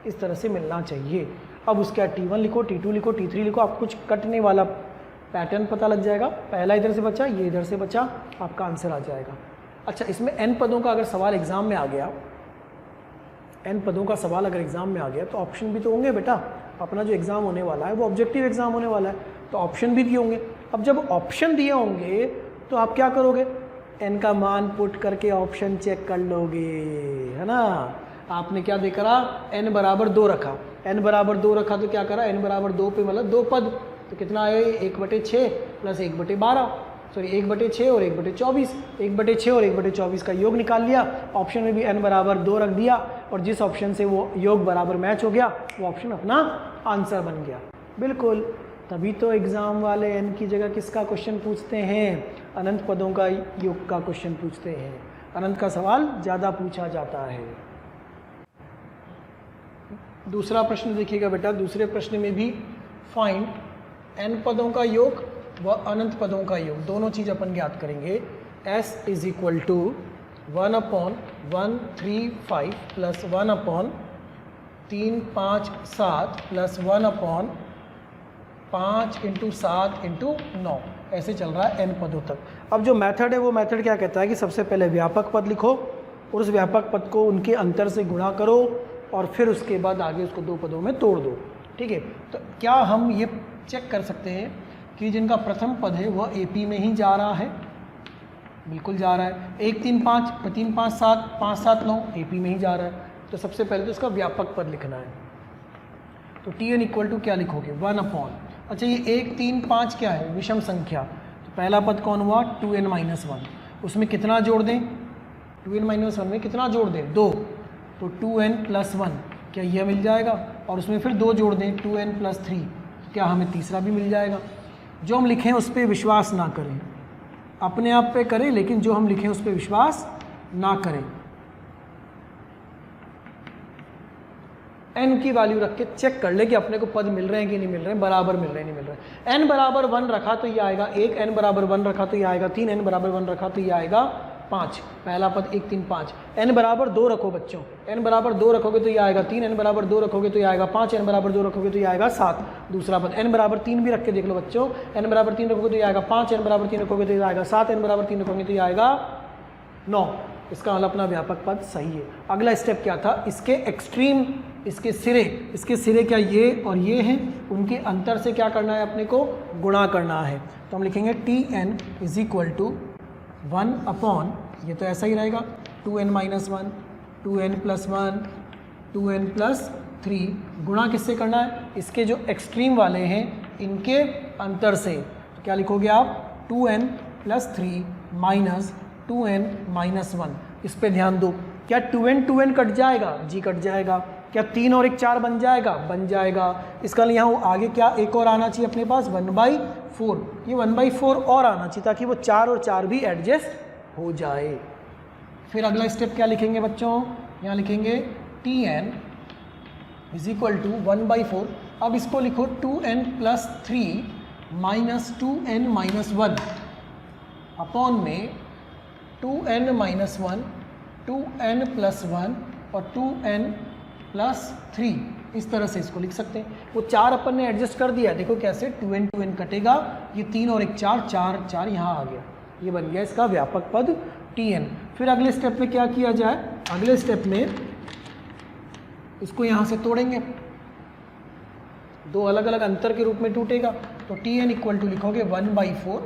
Speaker 1: इस तरह से मिलना चाहिए। अब उसके बाद T1 लिखो, T2 लिखो, T3 लिखो, आपको कुछ कटने वाला पैटर्न पता लग जाएगा। पहला इधर से बचा, ये इधर से बचा, आपका आंसर आ जाएगा। अच्छा, इसमें n पदों का अगर सवाल एग्ज़ाम में आ गया, n पदों का सवाल अगर एग्ज़ाम में आ गया तो ऑप्शन भी तो होंगे बेटा। अपना जो एग्ज़ाम होने वाला है वो ऑब्जेक्टिव एग्ज़ाम होने वाला है, तो ऑप्शन भी दिए होंगे। अब जब ऑप्शन दिए होंगे तो आप क्या करोगे, n का मान पुट करके ऑप्शन चेक कर लोगे, है ना। आपने क्या देख करा, n बराबर 2 रखा, n बराबर 2 रखा तो क्या करा, n बराबर 2 पे मतलब 2 पद, तो कितना आए 1/6 प्लस 1/12, सॉरी 1/6 और 1/24, 1/6 और 1/24 का योग निकाल लिया। ऑप्शन में भी n बराबर 2 रख दिया और जिस ऑप्शन से वो योग बराबर मैच हो गया वो ऑप्शन अपना आंसर बन गया। बिल्कुल, तभी तो एग्ज़ाम वाले n की जगह किसका क्वेश्चन पूछते हैं, अनंत पदों का योग का क्वेश्चन पूछते हैं। अनंत का सवाल ज़्यादा पूछा जाता है। दूसरा प्रश्न देखिएगा बेटा, दूसरे प्रश्न में भी फाइंड n पदों का योग व अनंत पदों का योग, दोनों चीज़ अपन ज्ञात करेंगे। s is equal to 1/135 plus 1/357 plus 1/5 × 7 × 9, ऐसे चल रहा है n पदों तक। अब जो मेथड है वो मेथड क्या कहता है कि सबसे पहले व्यापक पद लिखो और उस व्यापक पद को उनके अंतर से गुणा करो और फिर उसके बाद आगे उसको 2 पदों में तोड़ दो। ठीक है, तो क्या हम ये चेक कर सकते हैं कि जिनका प्रथम पद है वह AP में ही जा रहा है, बिल्कुल जा रहा है। 1 3 5 3 5 7 5 7 9 AP में ही जा रहा है, तो सबसे पहले तो इसका व्यापक पद लिखना है। तो Tn इक्वल टू क्या लिखोगे, 1/। अच्छा, ये 1 3 5 क्या है, विषम संख्या, तो पहला पद कौन हुआ 2n-1, उसमें कितना जोड़ दें, 2n-1 में कितना जोड़ दें 2, तो 2n+1 क्या यह मिल जाएगा, और उसमें फिर 2 जोड़ दें 2n+3, क्या हमें तीसरा भी मिल जाएगा। जो हम लिखें उस पर विश्वास ना करें, अपने आप पे करें, लेकिन जो हम लिखें उस पर विश्वास ना करें। n की वैल्यू रख के चेक कर ले कि अपने को पद मिल रहे हैं कि नहीं मिल रहे हैं, बराबर मिल रहे हैं नहीं मिल रहे हैं। n बराबर 1 रखा तो ये आएगा 1, n बराबर 1 रखा तो ये आएगा 3, n बराबर 1 रखा तो ये आएगा 5। पहला पद 1 3 5। n बराबर 2 रखो बच्चों, n बराबर 2 रखोगे तो ये आएगा 3, n बराबर 2 रखोगे तो ये आएगा 5, n बराबर 2 रखोगे तो ये आएगा 7। दूसरा पद n बराबर 3 भी रख के देख लो बच्चों, n बराबर 3 रखोगे तो ये आएगा 5, n बराबर 3 रखोगे तो ये आएगा 7, n बराबर 3 रखोगे तो ये आएगा 9। इसका मतलब अपना व्यापक पद सही है। अगला स्टेप क्या था, इसके एक्सट्रीम, इसके सिरे क्या ये और ये हैं, उनके अंतर से क्या करना है, अपने को गुणा करना है। तो हम लिखेंगे Tn इज इक्वल टू 1/, ये तो ऐसा ही रहेगा 2n-1, 2n+1, 2n+3, गुणा किससे करना है, इसके जो एक्सट्रीम वाले हैं इनके अंतर से। तो क्या लिखोगे आप 2n+3 माइनस 2n-1। इस पे ध्यान दो, क्या 2n कट जाएगा, जी कट जाएगा। क्या 3 और 1 4 बन जाएगा, बन जाएगा। इसका यहाँ आगे क्या एक और आना चाहिए अपने पास 1/4, ये 1/4 और आना चाहिए ताकि वो 4 और 4 भी एडजस्ट हो जाए। फिर अगला स्टेप क्या लिखेंगे बच्चों, यहाँ लिखेंगे Tn इज इक्वल टू 1/4। अब इसको लिखो 2n+3 माइनस 2n-1 अपॉन में 2n-1, 2n+1 और 2n+3, इस तरह से इसको लिख सकते हैं। वो 4 अपन ने एडजस्ट कर दिया, देखो कैसे 2n कटेगा, ये 3 और 1 4, 4 4 यहाँ आ गया, ये बन गया इसका व्यापक पद Tn। फिर अगले स्टेप में क्या किया जाए, अगले स्टेप में इसको यहाँ से तोड़ेंगे, 2 अलग अलग अंतर के रूप में टूटेगा। तो Tn इक्वल टू लिखोगे 1/4,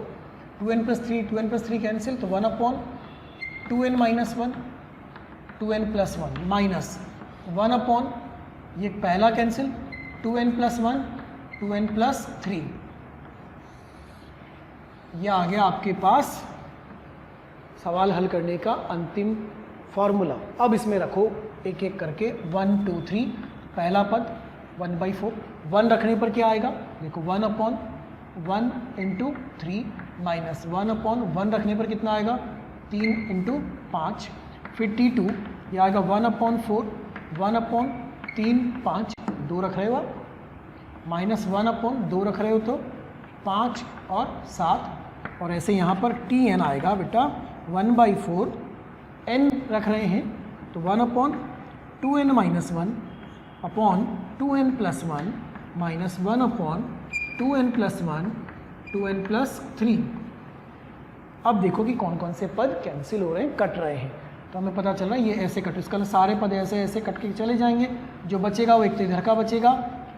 Speaker 1: 2n+3 कैंसिल, तो 1/2n-1, 2n+1 माइनस 1/, ये पहला कैंसिल, 2n+1, 2n+3, यह आ गया आपके पास सवाल हल करने का अंतिम फॉर्मूला। अब इसमें रखो एक एक करके 1 2 3। पहला पद 1/4, 1 रखने पर क्या आएगा, देखो 1/1 × 3 माइनस 1/1 रखने पर कितना आएगा 3 × 5। फिर T2 ये आएगा 1/4, 1/3 5, 2 रख रहे हो आप, माइनस 1/2 रख रहे हो तो 5 और 7, और ऐसे यहाँ पर Tn आएगा बेटा 1/4, n रख रहे हैं तो 1/2n-1 upon 2n+1 minus 1 upon 2n plus 1 2n plus 3। अब देखो कि कौन कौन से पद कैंसिल हो रहे हैं, कट रहे हैं। तो हमें पता चल रहा है ये ऐसे कट, इसका सारे पद ऐसे ऐसे कट के चले जाएंगे। जो बचेगा वो एक तो इधर का बचेगा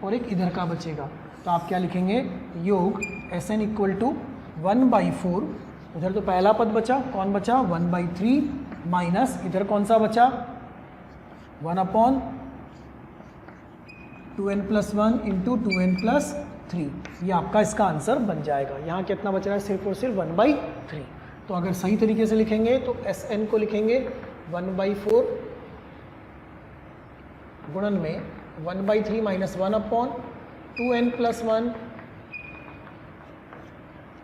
Speaker 1: और एक इधर का बचेगा। तो आप क्या लिखेंगे, योग Sn इक्वल टू 1/4। इधर तो पहला पद बचा, कौन बचा 1/3 माइनस इधर कौन सा बचा 1 upon 2n plus 1 into 2n plus 3। ये आपका इसका आंसर बन जाएगा। यहाँ कितना बच रहा है, सिर्फ और सिर्फ 1/3। तो अगर सही तरीके से लिखेंगे तो Sn को लिखेंगे 1/4 गुणन में 1/3 माइनस 1 अपॉन 2n प्लस 1।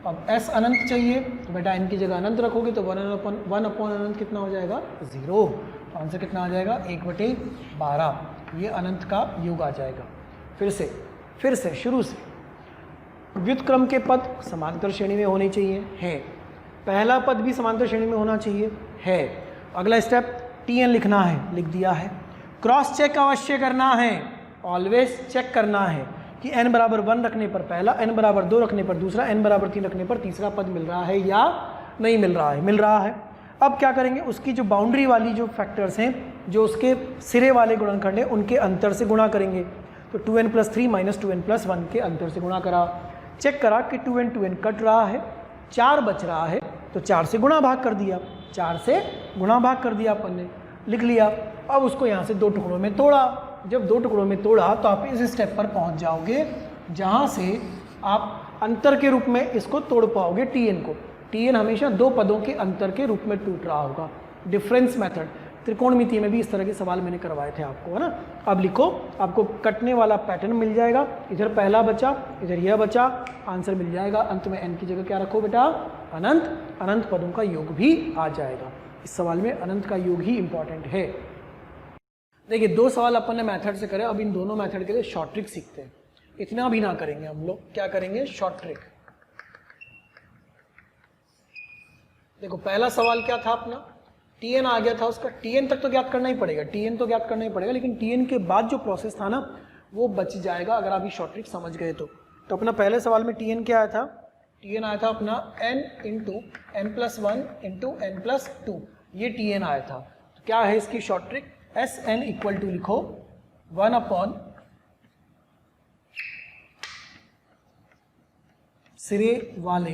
Speaker 1: अब S अनंत चाहिए तो बेटा n की जगह अनंत रखोगे तो 1 अपॉन अनंत कितना हो जाएगा 0। तो आंसर कितना आ जाएगा 1/12। ये अनंत का योग आ जाएगा। फिर से शुरू से व्युत्क्रम के पद समांतर श्रेणी में होने चाहिए, है। पहला पद भी समांतर श्रेणी में होना चाहिए, है। अगला स्टेप Tn लिखना है, लिख दिया है। क्रॉस चेक अवश्य करना है, ऑलवेज चेक करना है कि n बराबर 1 रखने पर पहला, n बराबर 2 रखने पर दूसरा, n बराबर 3 रखने पर तीसरा पद मिल रहा है या नहीं मिल रहा है। मिल रहा है। अब क्या करेंगे, उसकी जो बाउंड्री वाली जो फैक्टर्स हैं, जो उसके सिरे वाले गुणनखंड हैं, उनके अंतर से गुणा करेंगे। तो 2n plus 3 minus 2n plus 1 के अंतर से गुणा करा, चेक करा कि 2n कट रहा है, 4 बच रहा है तो 4 से गुणा भाग कर दिया, 4 से गुणा भाग कर दिया अपन ने, लिख लिया। अब उसको यहाँ से 2 टुकड़ों में तोड़ा। जब 2 टुकड़ों में तोड़ा तो आप इस स्टेप पर पहुँच जाओगे जहाँ से आप अंतर के रूप में इसको तोड़ पाओगे Tn को। Tn हमेशा 2 पदों के अंतर के रूप में टूट रहा होगा। डिफरेंस मेथड, त्रिकोणमिति में भी इस तरह के सवाल मैंने करवाए थे आपको, है ना। अब लिखो, आपको कटने वाला पैटर्न मिल जाएगा। इधर पहला बचा, इधर यह बचा, आंसर मिल जाएगा। अंत में n की जगह क्या रखो बेटा, अनंत। अनंत पदों का योग भी आ जाएगा। इस सवाल में अनंत का योग ही इंपॉर्टेंट है। देखिए 2 सवाल अपन ने मेथड से करे, अब इन दोनों मेथड के लिए शॉर्ट ट्रिक सीखते हैं। इतना भी ना करेंगे हम लोग, क्या करेंगे, शॉर्ट ट्रिक। देखो पहला सवाल क्या था अपना, Tn आ गया था, उसका Tn तक तो ज्ञात करना ही पड़ेगा, Tn तो ज्ञात करना ही पड़ेगा, लेकिन Tn के बाद जो प्रोसेस था ना वो बच जाएगा अगर आप ये शॉर्ट ट्रिक समझ गए तो। अपना पहले सवाल में Tn क्या आया था, Tn आया था अपना n into n plus 1 into n plus 2, ये Tn आया था। तो क्या है इसकी short trick, Sn equal to लिखो 1 अपॉन सिरे वाले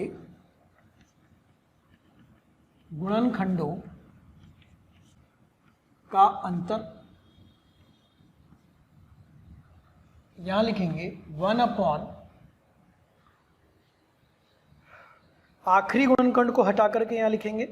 Speaker 1: गुणनखंडों का अंतर, यहां लिखेंगे 1 अपॉन आखिरी गुणनखंड को हटा करके यहां लिखेंगे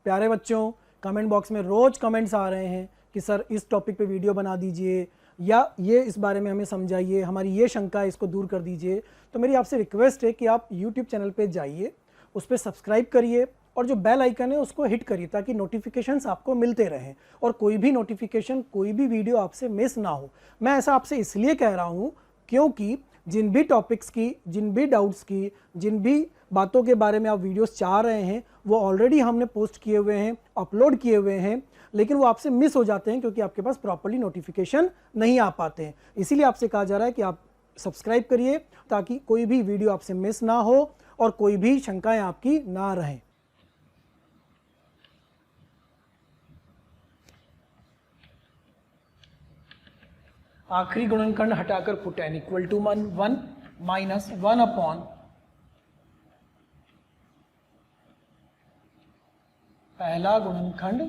Speaker 1: प्यारे बच्चों, कमेंट बॉक्स में रोज कमेंट्स आ रहे हैं कि सर इस टॉपिक पे वीडियो बना दीजिए या ये इस बारे में हमें समझाइए, हमारी ये शंका है इसको दूर कर दीजिए। तो मेरी आपसे रिक्वेस्ट है कि आप YouTube चैनल पे जाइए, उस पर सब्सक्राइब करिए और जो बेल आइकन है उसको हिट करिए ताकि नोटिफिकेशंस आपको मिलते रहें और कोई भी नोटिफिकेशन, कोई भी वीडियो आपसे मिस ना हो। मैं ऐसा आपसे इसलिए कह रहा हूँ क्योंकि जिन भी टॉपिक्स की, जिन भी डाउट्स की, जिन भी बातों के बारे में आप वीडियोस चाह रहे हैं वो ऑलरेडी हमने पोस्ट किए हुए हैं, अपलोड किए हुए हैं, लेकिन वो आपसे मिस हो जाते हैं क्योंकि आपके पास प्रॉपर्ली नोटिफिकेशन नहीं आ पाते हैं। इसीलिए आपसे कहा जा रहा है कि आप सब्सक्राइब करिए ताकि कोई भी वीडियो आपसे मिस ना हो और कोई भी शंकाएं आपकी ना रहें। आखिरी गुणनखंड हटाकर put n equal to 1 minus 1 upon पहला गुणनखंड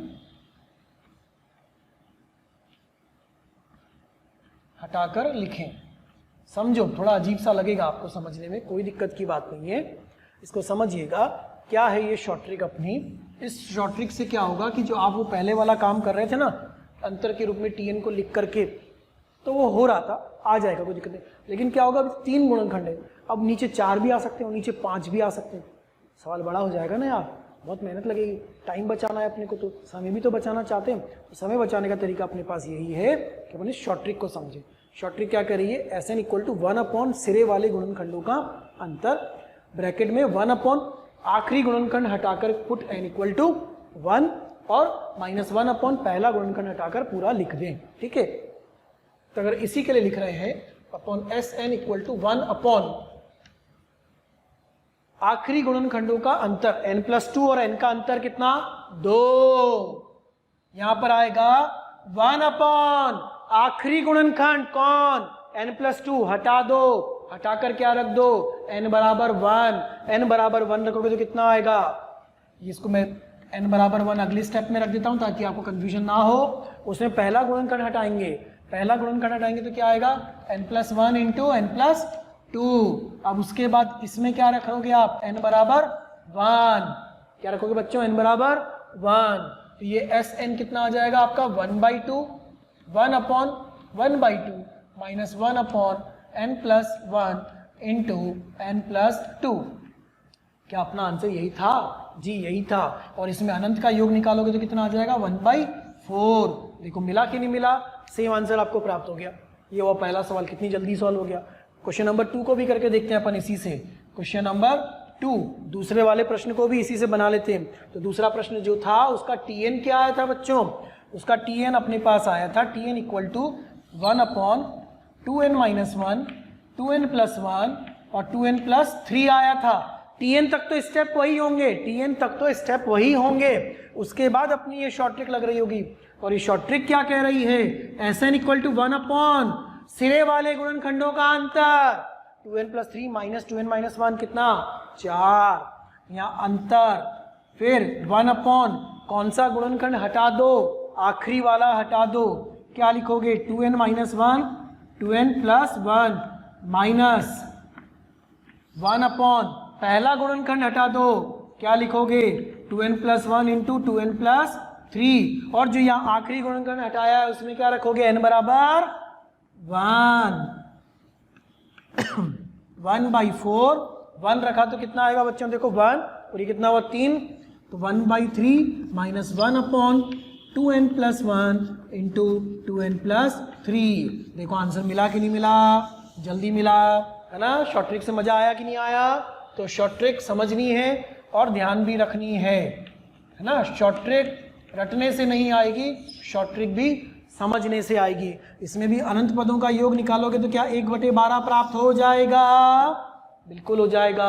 Speaker 1: हटाकर लिखें। समझो, थोड़ा अजीब सा लगेगा आपको समझने में, कोई दिक्कत की बात नहीं है, इसको समझिएगा। क्या है ये शॉर्ट ट्रिक अपनी, इस शॉर्ट ट्रिक से क्या होगा कि जो आप वो पहले वाला काम कर रहे थे ना अंतर के रूप में Tn को लिख करके, तो वो हो रहा था, आ जाएगा, कोई दिक्कत नहीं। लेकिन क्या होगा, अब 3 गुणनखंड है, अब नीचे 4 भी आ सकते हैं और नीचे 5 भी आ सकते हैं। सवाल बड़ा हो जाएगा ना यार, बहुत मेहनत लगेगी, टाइम बचाना है अपने को, तो समय भी तो बचाना चाहते हैं। तो समय बचाने का तरीका अपने पास यही है कि अपन इस शॉर्ट ट्रिक को समझें। शॉर्ट ट्रिक क्या करिए, Sn इक्वल टू 1 अपॉन सिरे वाले गुणनखंडों का अंतर, ब्रैकेट में 1 अपॉन आखिरी गुणनखंड हटाकर पुट n इक्वल टू 1 और -1 अपॉन पहला गुणनखंड हटाकर पूरा लिख दें, ठीक है। तो अगर इसी के लिए लिख रहे हैं upon Sn equal to 1 upon आखिरी गुणनखंडों का अंतर n+2 और n का अंतर कितना 2, यहां पर आएगा 1 अपॉन आखिरी गुणनखंड कौन n+2, हटा दो, हटाकर क्या रख दो n बराबर 1, n बराबर 1 रखोगे तो कितना आएगा, इसको मैं n बराबर 1 अगली स्टेप में रख देता हूं ताकि आपको कंफ्यूजन ना हो। उसमें पहला गुणनखंड हटाएंगे, पहला गुणनखंड हटाएंगे तो क्या आएगा n+1 इंटू n+2। अब उसके बाद इसमें क्या रखोगे आप n बराबर 1, क्या रखोगे बच्चों n बराबर 1, तो ये Sn कितना आ जाएगा आपका 1/2, 1 upon 1/2 minus 1 upon n+1 into n+2। क्या अपना आंसर यही था? जी यही था। और इसमें अनंत का योग निकालोगे तो कितना आ जाएगा 1/4। देखो मिला कि नहीं मिला, सेम आंसर आपको प्राप्त हो गया। ये वो पहला सवाल कितनी जल्दी सॉल्व हो गया। क्वेश्चन नंबर 2 को भी करके देखते हैं अपन इसी से। क्वेश्चन नंबर 2 दूसरे वाले प्रश्न को भी इसी से बना लेते हैं। तो दूसरा प्रश्न जो था उसका Tn क्या आया था बच्चों, उसका Tn अपने पास आया था Tn equal to 1 upon 2n-1, 2n+1 और 2n+3 आया था। Tn तक तो स्टेप वही होंगे, Tn तक तो स्टेप वही होंगे। उसके बाद अपनी ये शॉर्ट ट्रिक लग रही होगी, और ये शॉर्ट ट्रिक क्या कह रही है, Sn इक्वल टू 1 अपॉन सिरे वाले गुणनखंडों का अंतर 2n+3 माइनस 2n-1 कितना 4, यहाँ अंतर, फिर 1 अपॉन कौन सा गुणनखंड हटा दो, आखिरी वाला हटा दो, क्या लिखोगे 2n-1, 2n+1 माइनस 1 अपॉन पहला गुणनखंड हटा दो, क्या लिखोगे 2n+1 इंटू 2n+3, और जो यहाँ आखिरी गुणनखंड हटाया है उसमें क्या रखोगे n बराबर 1, 1/4, 1 रखा तो कितना आएगा बच्चों, देखो 1 और ये कितना हुआ 3, तो 1/3 minus 1 upon 2n+1 into 2n+3। देखो आंसर मिला कि नहीं मिला, जल्दी मिला है ना। शॉर्ट ट्रिक से मजा आया कि नहीं आया, तो शॉर्ट ट्रिक समझनी है और ध्यान भी रखनी है ना। शॉर्ट ट्रिक रटने से नहीं आएगी, शॉर्ट ट्रिक भी समझने से आएगी। इसमें भी अनंत पदों का योग निकालोगे तो क्या 1/12 प्राप्त हो जाएगा, बिल्कुल हो जाएगा।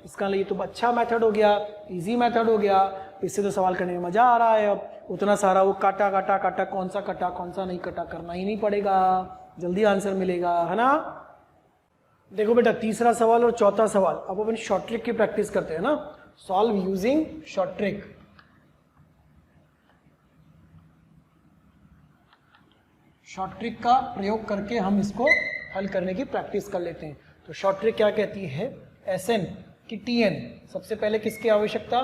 Speaker 1: इसका लिए तो अच्छा मेथड हो गया, इजी मेथड हो गया। इससे तो सवाल करने में मजा आ रहा है। अब उतना सारा वो काटा काटा काटा, कौन सा कटा कौन सा नहीं कटा करना ही नहीं पड़ेगा, जल्दी आंसर मिलेगा है ना। देखो बेटा तीसरा सवाल और चौथा सवाल, अब अपन शॉर्ट ट्रिक की प्रैक्टिस करते हैं ना। Solve using short trick. Short trick का प्रयोग करके हम इसको हल करने की प्रैक्टिस कर लेते हैं। तो शॉर्ट ट्रिक क्या कहती है, Sn की Tn, सबसे पहले किसकी आवश्यकता,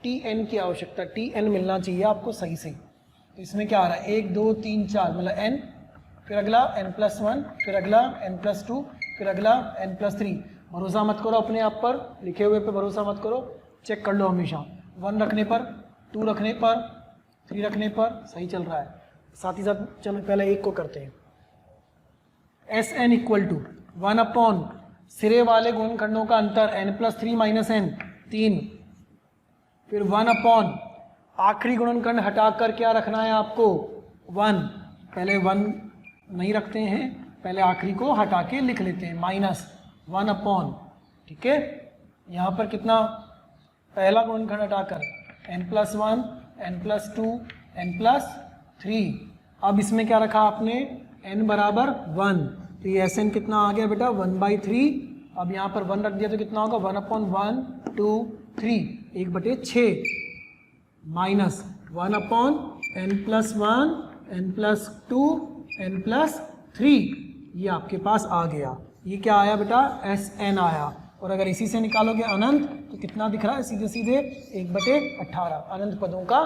Speaker 1: Tn की आवश्यकता। Tn मिलना चाहिए आपको सही से। तो इसमें क्या आ रहा है 1 2 3 4 मतलब n, फिर अगला n+1, फिर अगला n+2, फिर अगला n+3। भरोसा मत करो अपने आप पर, लिखे हुए पे भरोसा मत करो, चेक कर लो हमेशा। 1 रखने पर, 2 रखने पर, 3 रखने पर सही चल रहा है। साथ ही साथ चलो पहले एक को करते हैं। Sn इक्वल टू 1 अपॉन सिरे वाले गुणनखंडों का अंतर n+3 माइनस n 3, फिर 1 अपॉन आखिरी गुणनखंड हटाकर क्या रखना है आपको 1, पहले 1 नहीं रखते हैं, पहले आखिरी को हटा के लिख लेते हैं माइनस 1 अपॉन, ठीक है। यहाँ पर कितना, पहला गुणनखंड हटाकर n+1, n+2, n+3। अब इसमें क्या रखा आपने n बराबर 1, तो ये Sn कितना आ गया बेटा 1/3। अब यहाँ पर 1 रख दिया तो कितना होगा 1 upon 1 2 3 1/6 minus 1 upon n+1, n+2, n+3। ये आपके पास आ गया। ये क्या आया बेटा Sn आया। और अगर इसी से निकालोगे अनंत तो कितना दिख रहा है, सीधे सीधे 1/18 अनंत पदों का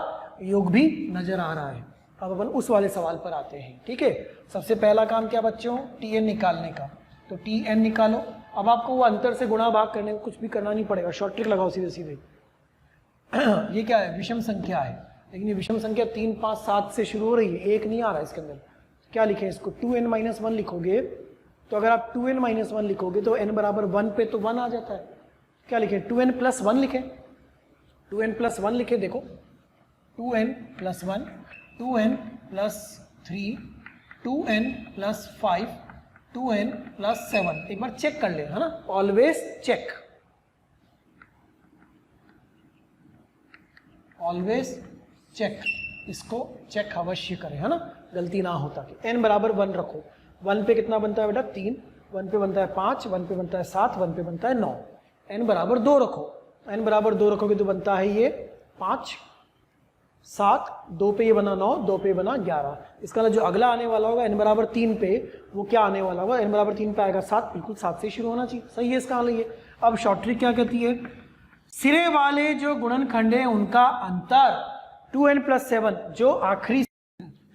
Speaker 1: योग भी नजर आ रहा है। अब अपन उस वाले सवाल पर आते हैं, ठीक है। सबसे पहला काम क्या बच्चों, Tn निकालने का। तो Tn निकालो। अब आपको वो अंतर से गुणा भाग करने को कुछ भी करना नहीं पड़ेगा, शॉर्ट ट्रिक लगाओ सीधे सीधे। ये क्या है, विषम संख्या है, लेकिन ये विषम संख्या 3 5 7 से शुरू हो रही है, 1 नहीं आ रहा है इसके अंदर। क्या लिखे इसको 2n-1 लिखोगे, तो अगर आप 2n-1 लिखोगे तो n बराबर 1 पे तो 1 आ जाता है। क्या लिखे 2n+1 लिखे, 2n+1 लिखे, देखो 2n plus 1, 2n plus 3, 2n plus 5, 2n plus 7। एक बार चेक कर ले, है ना, ऑलवेज चेक, ऑलवेज चेक, इसको चेक अवश्य करें, है ना, गलती ना हो ताकि। n बराबर 1 रखो, 1 पे कितना बनता है बेटा 3, 1 पे बनता है 5, 1 पे बनता है 7, 1 पे बनता है 9। n बराबर 2 रखो, n बराबर 2 रखोगे तो बनता है ये 5, 7, 2 पे ये बना 9, 2 पे बना 11। इसका जो अगला आने वाला होगा n बराबर 3 पे, वो क्या आने वाला होगा, n बराबर 3 पे आएगा 7, बिल्कुल 7 से शुरू होना चाहिए, सही है इसका हल ये। अब शॉर्ट ट्रिक क्या कहती है, सिरे वाले जो गुणनखंड है उनका अंतर 2n प्लस 7, जो आखिरी,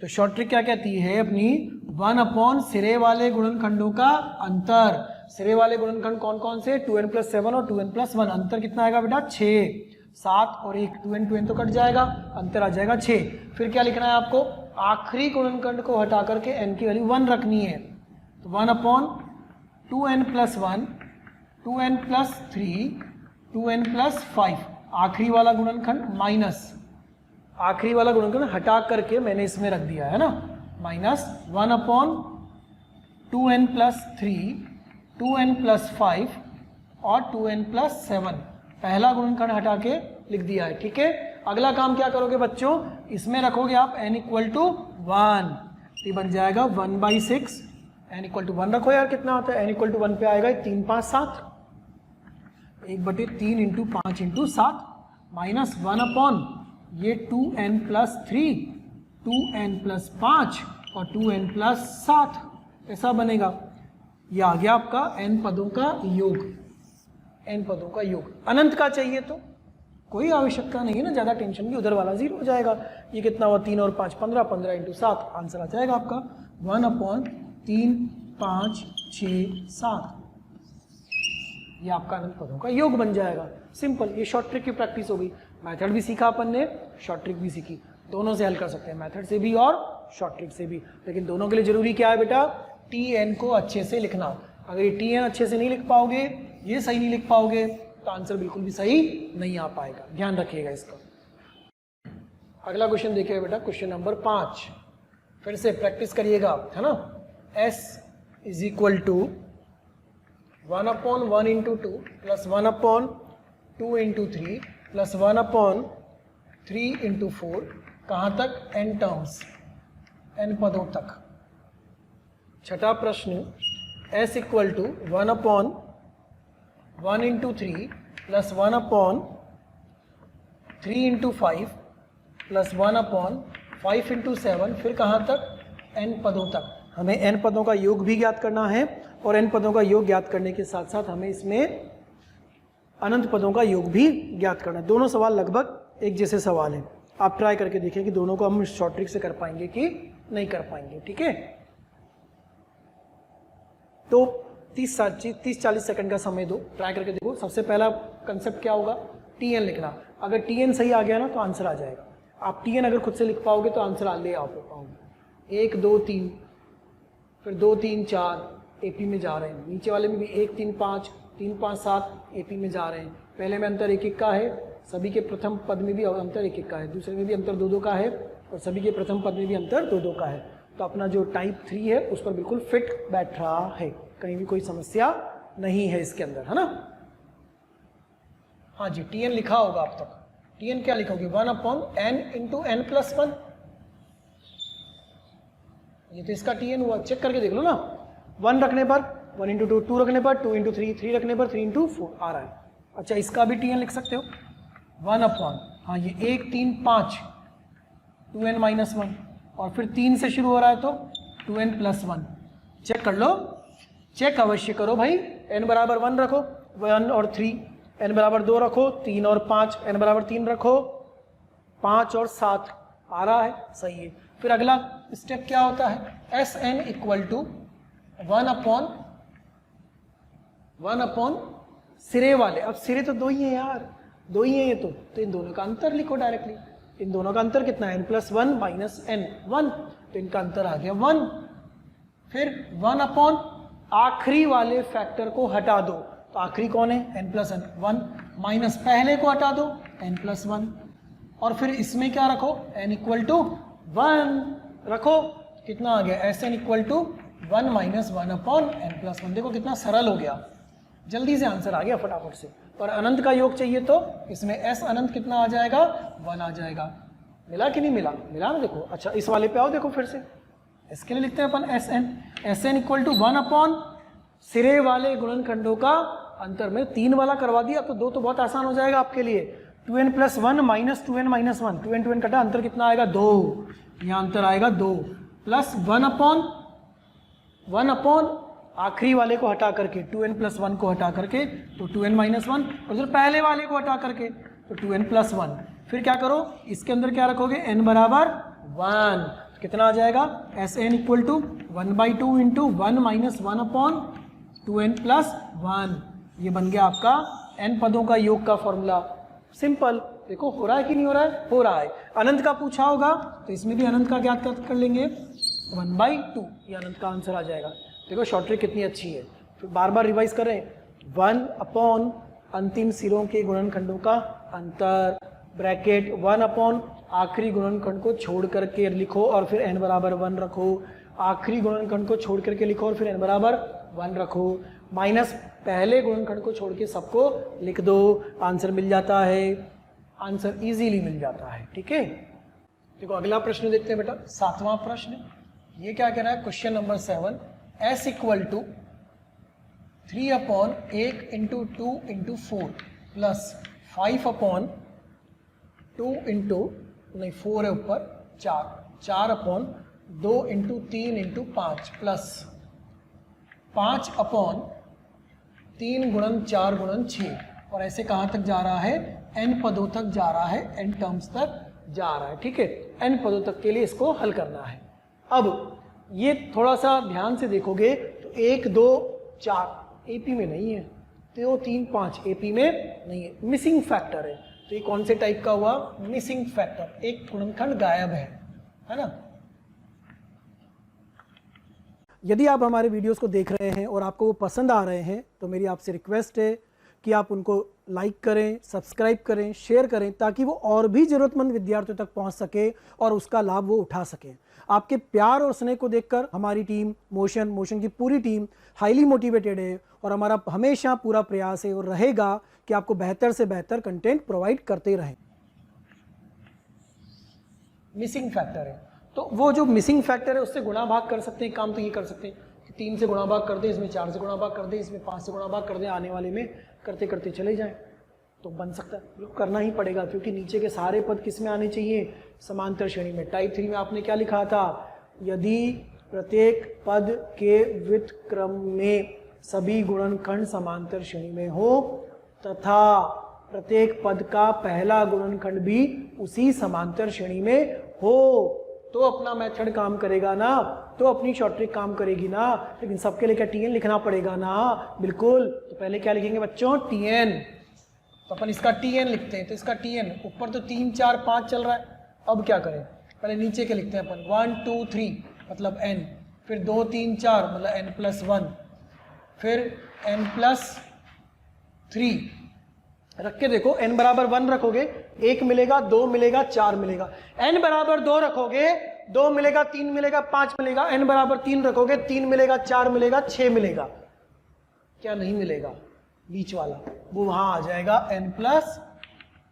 Speaker 1: तो शॉर्ट ट्रिक क्या कहती है अपनी, 1 अपॉन सिरे वाले गुणनखंडों का अंतर। सिरे वाले गुणनखंड कौन कौन से, 2n प्लस 7 और 2n प्लस 1, अंतर कितना आएगा बेटा 6, 7 और 1, 2n तो कट जाएगा, अंतर आ जाएगा 6। फिर क्या लिखना है आपको, आखिरी गुणनखंड को हटा करके n की वैल्यू 1 रखनी है, तो 1 upon 2n plus 1, 2n plus 3, 2n plus 5, आखिरी वाला गुणनखंड माइनस, आखिरी वाला गुणनखंड हटा करके मैंने इसमें रख दिया है ना, minus 1 upon 2n plus 3, 2n plus 5 और 2n प्लस 7, पहला गुणनखंड हटा के लिख दिया है, ठीक है। अगला काम क्या करोगे बच्चों, इसमें रखोगे आप n इक्वल टू 1, ये बन जाएगा 1/6, n इक्वल टू 1 रखो यार, कितना आता है, n इक्वल टू 1 पे आएगा 3, 5, 7, 1/3 इंटू 5 इंटू 7, माइनस 1 अपॉन ये 2n प्लस 3, 2n प्लस 5 और 2n प्लस 7, ऐसा बनेगा। ये आ गया आपका n पदों का योग, n पदों का योग। अनंत का चाहिए तो कोई आवश्यकता नहीं है ना, ज़्यादा टेंशन की, उधर वाला 0 हो जाएगा। ये कितना हुआ, 3 और 5 15, 15 इंटू 7, आंसर आ जाएगा आपका 1 अपॉन 3, 5, 6, 7, ये आपका अनंत पदों का योग बन जाएगा। सिंपल, ये शॉर्ट ट्रिक की प्रैक्टिस हो गई, मेथड भी सीखा अपन ने, शॉर्ट ट्रिक भी सीखी, दोनों से हल कर सकते हैं, मेथड से भी और शॉर्ट ट्रिक से भी। लेकिन दोनों के लिए जरूरी क्या है बेटा, TN को अच्छे से लिखना। अगर ये TN अच्छे से नहीं लिख पाओगे, ये सही नहीं लिख पाओगे, तो आंसर बिल्कुल भी सही नहीं आ पाएगा, ध्यान रखिएगा इसका। अगला क्वेश्चन देखिए बेटा, क्वेश्चन नंबर 5, फिर से प्रैक्टिस करिएगा, है ना। S is equal to 1 upon 1 into 2 plus 1 upon 2 into 3 plus 1 upon 3 into 4, कहाँ तक, n टर्म्स, n पदों तक। छठा प्रश्न, S equal to 1 upon 1 into 3 plus 1 upon 3 into 5 plus 1 upon 5 into 7, फिर कहाँ तक, n पदों तक। हमें n पदों का योग भी ज्ञात करना है, और n पदों का योग ज्ञात करने के साथ साथ हमें इसमें अनंत पदों का योग भी ज्ञात करना है। दोनों सवाल लगभग एक जैसे सवाल हैं, आप ट्राई करके देखिए कि दोनों को हम शॉर्ट ट्रिक से कर पाएंगे कि नहीं कर पाएंगे, ठीक है। तो 30-40 सेकंड का समय दो, ट्राई करके देखो। सबसे पहला कंसेप्ट क्या होगा, TN लिखना। अगर TN सही आ गया ना तो आंसर आ जाएगा। आप TN अगर खुद से लिख पाओगे तो आंसर ले आ पाओगे। 1 2 3, फिर 2 3 4 AP में जा रहे हैं, नीचे वाले में भी 1 3 5, 3 5 7 AP में जा रहे हैं। पहले में अंतर 1 1 का है, सभी के प्रथम पद में भी अंतर 1 1 का है, दूसरे में भी अंतर 2 2 का है, और सभी के प्रथम पद में भी अंतर 2 2 का है। तो अपना जो टाइप 3 है उस पर बिल्कुल फिट बैठ रहा है, कहीं भी कोई समस्या नहीं है इसके अंदर, है ना। हाँ जी, TN लिखा होगा अब तक। TN क्या लिखोगे, 1 upon n into n plus 1, ये तो इसका TN हुआ, चेक करके देख लो ना। 1 रखने पर 1 इंटू 2, 2 रखने पर 2 इंटू 3, 3 रखने पर 3 इंटू 4 आ रहा है। अच्छा, इसका भी TN लिख सकते हो, 1 अपॉन, हाँ ये 1 3 5 2n माइनस 1, और फिर 3 से शुरू हो रहा है तो 2n प्लस 1। चेक कर लो, चेक अवश्य करो भाई। n बराबर 1 रखो, 1 और 3, n बराबर 2 रखो, 3 और 5, n बराबर 3 रखो, 5 और 7 आ रहा है, सही है। फिर अगला स्टेप क्या होता है, Sn इक्वल टू 1 अपॉन सिरे वाले। अब सिरे तो 2 ही है यार, 2 ही है ये तो इन दोनों का अंतर लिखो डायरेक्टली। इन दोनों का अंतर कितना है, n प्लस 1 माइनस n 1, तो इनका अंतर आ गया 1। फिर 1 अपॉन आखिरी वाले फैक्टर को हटा दो, तो आखिरी कौन है, n प्लस 1, माइनस पहले को हटा दो n प्लस 1, और फिर इसमें क्या रखो, n इक्वल टू 1 रखो, कितना आ गया, S N equal to 1 minus 1 upon n plus 1। देखो कितना सरल हो गया, जल्दी से आंसर आ गया फटाफट से। और अनंत का योग चाहिए तो इसमें s अनंत कितना आ जाएगा, 1 आ जाएगा। मिला कि नहीं मिला, मिला ना। देखो अच्छा इस वाले पे आओ, देखो फिर से इसके लिए लिखते हैं अपन S N equal to 1 upon सिरे वाले गुणनखंडों का अंतर। में 3 वाला करवा दिया तो 2 तो बहुत आसान हो जाएगा आपके लिए। 2n plus 1 minus 2n minus 1, 2n कटा, अंतर कितना आएगा 2, यहाँ अंतर आएगा 2 प्लस 1 अपॉन आखिरी वाले को हटा करके 2n प्लस 1 को हटा करके तो 2n माइनस 1, और फिर पहले वाले को हटा करके तो 2n प्लस 1। फिर क्या करो, इसके अंदर क्या रखोगे, n बराबर 1, कितना आ जाएगा, S N equal to 1/2 into 1 minus 1 upon 2n plus 1। ये बन गया आपका n पदों का योग का फॉर्मूला। सिंपल, देखो हो रहा है कि नहीं हो रहा है, हो रहा है। अनंत का पूछा होगा तो इसमें भी अनंत का ज्ञात कर लेंगे, 1/2, ये अनंत का आंसर आ जाएगा। देखो शॉर्ट ट्रिक कितनी अच्छी है। फिर बार बार रिवाइज करें, 1 अपॉन अंतिम सिरों के गुणनखंडों का अंतर, ब्रैकेट 1 अपॉन आखिरी गुणनखंड को छोड़ करके लिखो और फिर n बराबर 1 रखो, आखिरी गुणनखंड को छोड़ करके लिखो और फिर n बराबर 1 रखो, माइनस पहले गुणनखंड को छोड़ के सबको लिख दो, आंसर मिल जाता है, आंसर इजीली मिल जाता है। ठीक है, देखो अगला प्रश्न देखते हैं बेटा, 7वां प्रश्न। ये क्या कह रहा है, question number 7, s equal to 3 upon 1 into 2 into 4 plus 5 upon 2 into, नहीं 4 है ऊपर, 4 upon 2 into 3 into 5 plus 5 upon 3 गुणन 4 गुणन 6, और ऐसे कहाँ तक जा रहा है, n पदों तक जा रहा है, n टर्म्स तक जा रहा है। ठीक है, n पदों तक के लिए इसको हल करना है। अब ये थोड़ा सा ध्यान से देखोगे तो 1 2 4 एपी में नहीं है, 2 3 5 एपी में नहीं है, मिसिंग फैक्टर है। तो ये कौन से टाइप का हुआ, मिसिंग फैक्टर, एक गुणनखंड गायब है ना। यदि आप हमारे वीडियोस को देख रहे हैं और आपको वो पसंद आ रहे हैं तो मेरी आपसे रिक्वेस्ट है कि आप उनको लाइक करें, सब्सक्राइब करें, शेयर करें, ताकि वो और भी ज़रूरतमंद विद्यार्थियों तक पहुंच सके और उसका लाभ वो उठा सकें। आपके प्यार और स्नेह को देखकर हमारी टीम मोशन की पूरी टीम हाईली मोटिवेटेड है और हमारा हमेशा पूरा प्रयास है और रहेगा कि आपको बेहतर से बेहतर कंटेंट प्रोवाइड करते रहें। मिसिंग फैक्टर है, तो वो जो मिसिंग फैक्टर है उससे गुणा भाग कर सकते हैं, काम तो ये कर सकते हैं कि 3 से गुणा भाग कर दें, इसमें 4 से गुणा भाग कर दें, इसमें 5 से गुणा भाग कर दें, आने वाले में करते करते चले जाएं, तो बन सकता है। करना ही पड़ेगा क्योंकि नीचे के सारे पद किस में आने चाहिए, समांतर श्रेणी में। टाइप 3 में आपने क्या लिखा था, यदि प्रत्येक पद के व्युत्क्रम में सभी गुणनखंड समांतर श्रेणी में हो तथा प्रत्येक पद का पहला गुणनखंड भी उसी समांतर श्रेणी में हो तो अपना मेथड काम करेगा ना, तो अपनी शॉर्ट ट्रिक काम करेगी ना। लेकिन सबके लिए क्या टीएन लिखना पड़ेगा ना, बिल्कुल। तो पहले क्या लिखेंगे बच्चों, टीएन। तो अपन इसका टीएन लिखते हैं, तो इसका टीएन ऊपर तो 3 4 5 चल रहा है। अब क्या करें, पहले नीचे के लिखते हैं अपन, 1 2 3 मतलब n, फिर 2 3 4 मतलब n प्लस 1, फिर n प्लस 3 रख के देखो, n बराबर 1 रखोगे 1 मिलेगा, 2 मिलेगा, 4 मिलेगा। n बराबर 2 रखोगे 2 मिलेगा, 3 मिलेगा, 5 मिलेगा। n बराबर 3 रखोगे 3 मिलेगा, 4 मिलेगा, 6 मिलेगा। क्या नहीं मिलेगा, बीच वाला वो वहां आ जाएगा n प्लस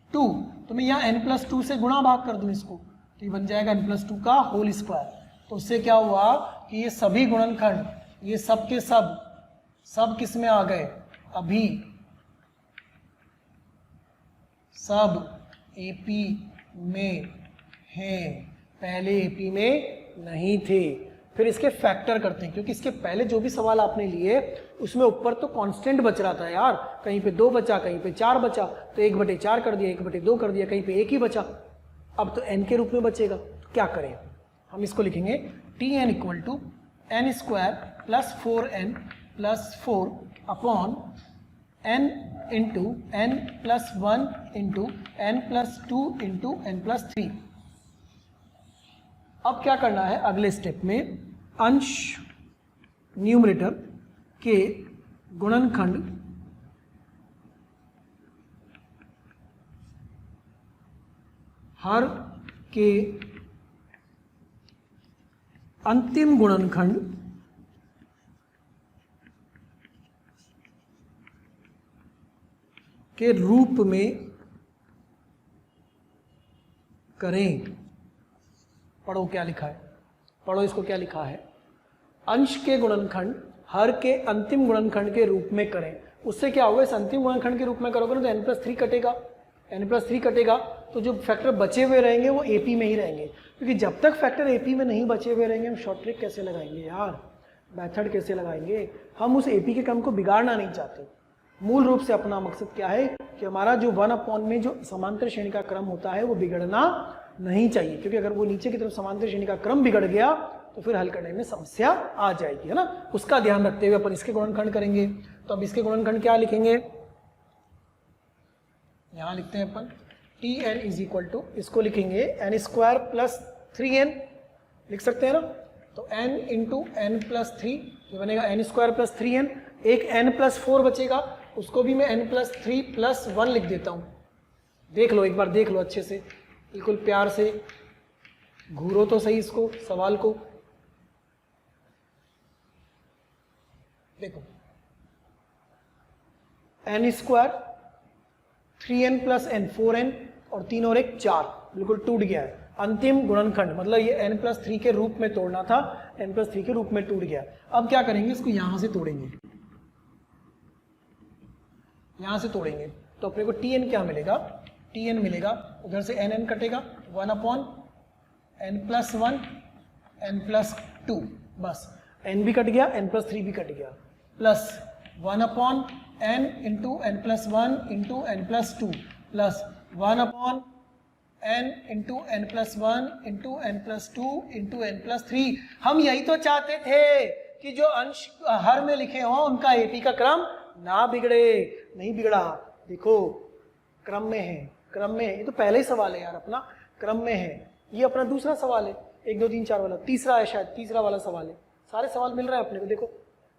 Speaker 1: 2। तो मैं यहाँ n प्लस 2 से गुणा भाग कर दूं इसको, तो ये बन जाएगा n प्लस 2 का होल स्क्वायर। तो उससे क्या हुआ कि ये सभी गुणनखंड, ये सब के सब किस में आ गए, अभी सब एपी में हैं, पहले एपी में नहीं थे। फिर इसके फैक्टर करते हैं, क्योंकि इसके पहले जो भी सवाल आपने लिए उसमें ऊपर तो कांस्टेंट बच रहा था यार, कहीं पे 2 बचा, कहीं पे 4 बचा, तो 1/4 कर दिया, 1/2 कर दिया, कहीं पे 1 ही बचा। अब तो n के रूप में बचेगा, तो क्या करें, हम इसको लिखेंगे Tn equal to n square plus 4n plus 4 upon n into n plus 1 into n plus 2 into n plus 3। अब क्या करना है, अगले स्टेप में अंश न्यूमरेटर के गुणनखंड हर के अंतिम गुणनखंड के रूप में करें। पढ़ो क्या लिखा है, पढ़ो इसको क्या लिखा है। अंश के गुणनखंड हर के अंतिम गुणनखंड के रूप में करें। उससे क्या होगा, इस अंतिम गुणनखंड के रूप में करोगे ना तो n+3 कटेगा, n+3 कटेगा तो जो फैक्टर बचे हुए रहेंगे वो AP में ही रहेंगे, क्योंकि जब तक फैक्टर AP में नहीं बचे हुए रहेंगे हम शॉर्ट ट्रिक कैसे लगाएंगे यार, मेथड कैसे लगाएंगे। हम उस AP के क्रम को बिगाड़ना नहीं चाहते। मूल रूप से अपना मकसद क्या है कि हमारा जो 1/, में जो समांतर श्रेणी का क्रम होता है वो बिगड़ना नहीं चाहिए, क्योंकि अगर वो नीचे की तरफ समांतर श्रेणी का क्रम बिगड़ गया तो फिर हल करने में समस्या आ जाएगी, है ना। उसका ध्यान रखते हुए अपन इसके गुणनखंड करेंगे। तो अब इसके गुणनखंड क्या लिखेंगे, यहां लिखते हैं अपन Tn इज इक्वल टू, इसको लिखेंगे n² + 3n, लिख सकते हैं ना। तो n इंटू n+3 ये बनेगा n² + 3n। एक n+4 बचेगा, उसको भी मैं n+3 + 1 लिख देता हूं। देख लो एक बार, देख लो अच्छे से, बिल्कुल प्यार से घूरो तो सही इसको, सवाल को देखो। n² 3n + n 4n और 3 और 1 4, बिल्कुल टूट गया है। अंतिम गुणनखंड मतलब ये n+3 के रूप में तोड़ना था, n+3 के रूप में टूट गया। अब क्या करेंगे, इसको यहां से तोड़ेंगे, यहां से तोड़ेंगे तो अपने को Tn क्या मिलेगा, Tn मिलेगा, उधर से n कटेगा, 1/n+1 n+2, बस n भी कट गया, n+3 भी कट गया, plus 1/n into n+1 into n+2 plus 1/n into n+1 into n+2 into n+3। हम यही तो चाहते थे कि जो अंश हर में लिखे हों उनका AP का क्रम ना बिगड़े। नहीं बिगड़ा, देखो क्रम में है, क्रम में है। ये तो पहले ही सवाल है यार अपना, क्रम में है। ये अपना दूसरा सवाल है, 1 2 3 4 वाला, तीसरा है शायद, तीसरा वाला सवाल है। सारे सवाल मिल रहे हैं अपने को, देखो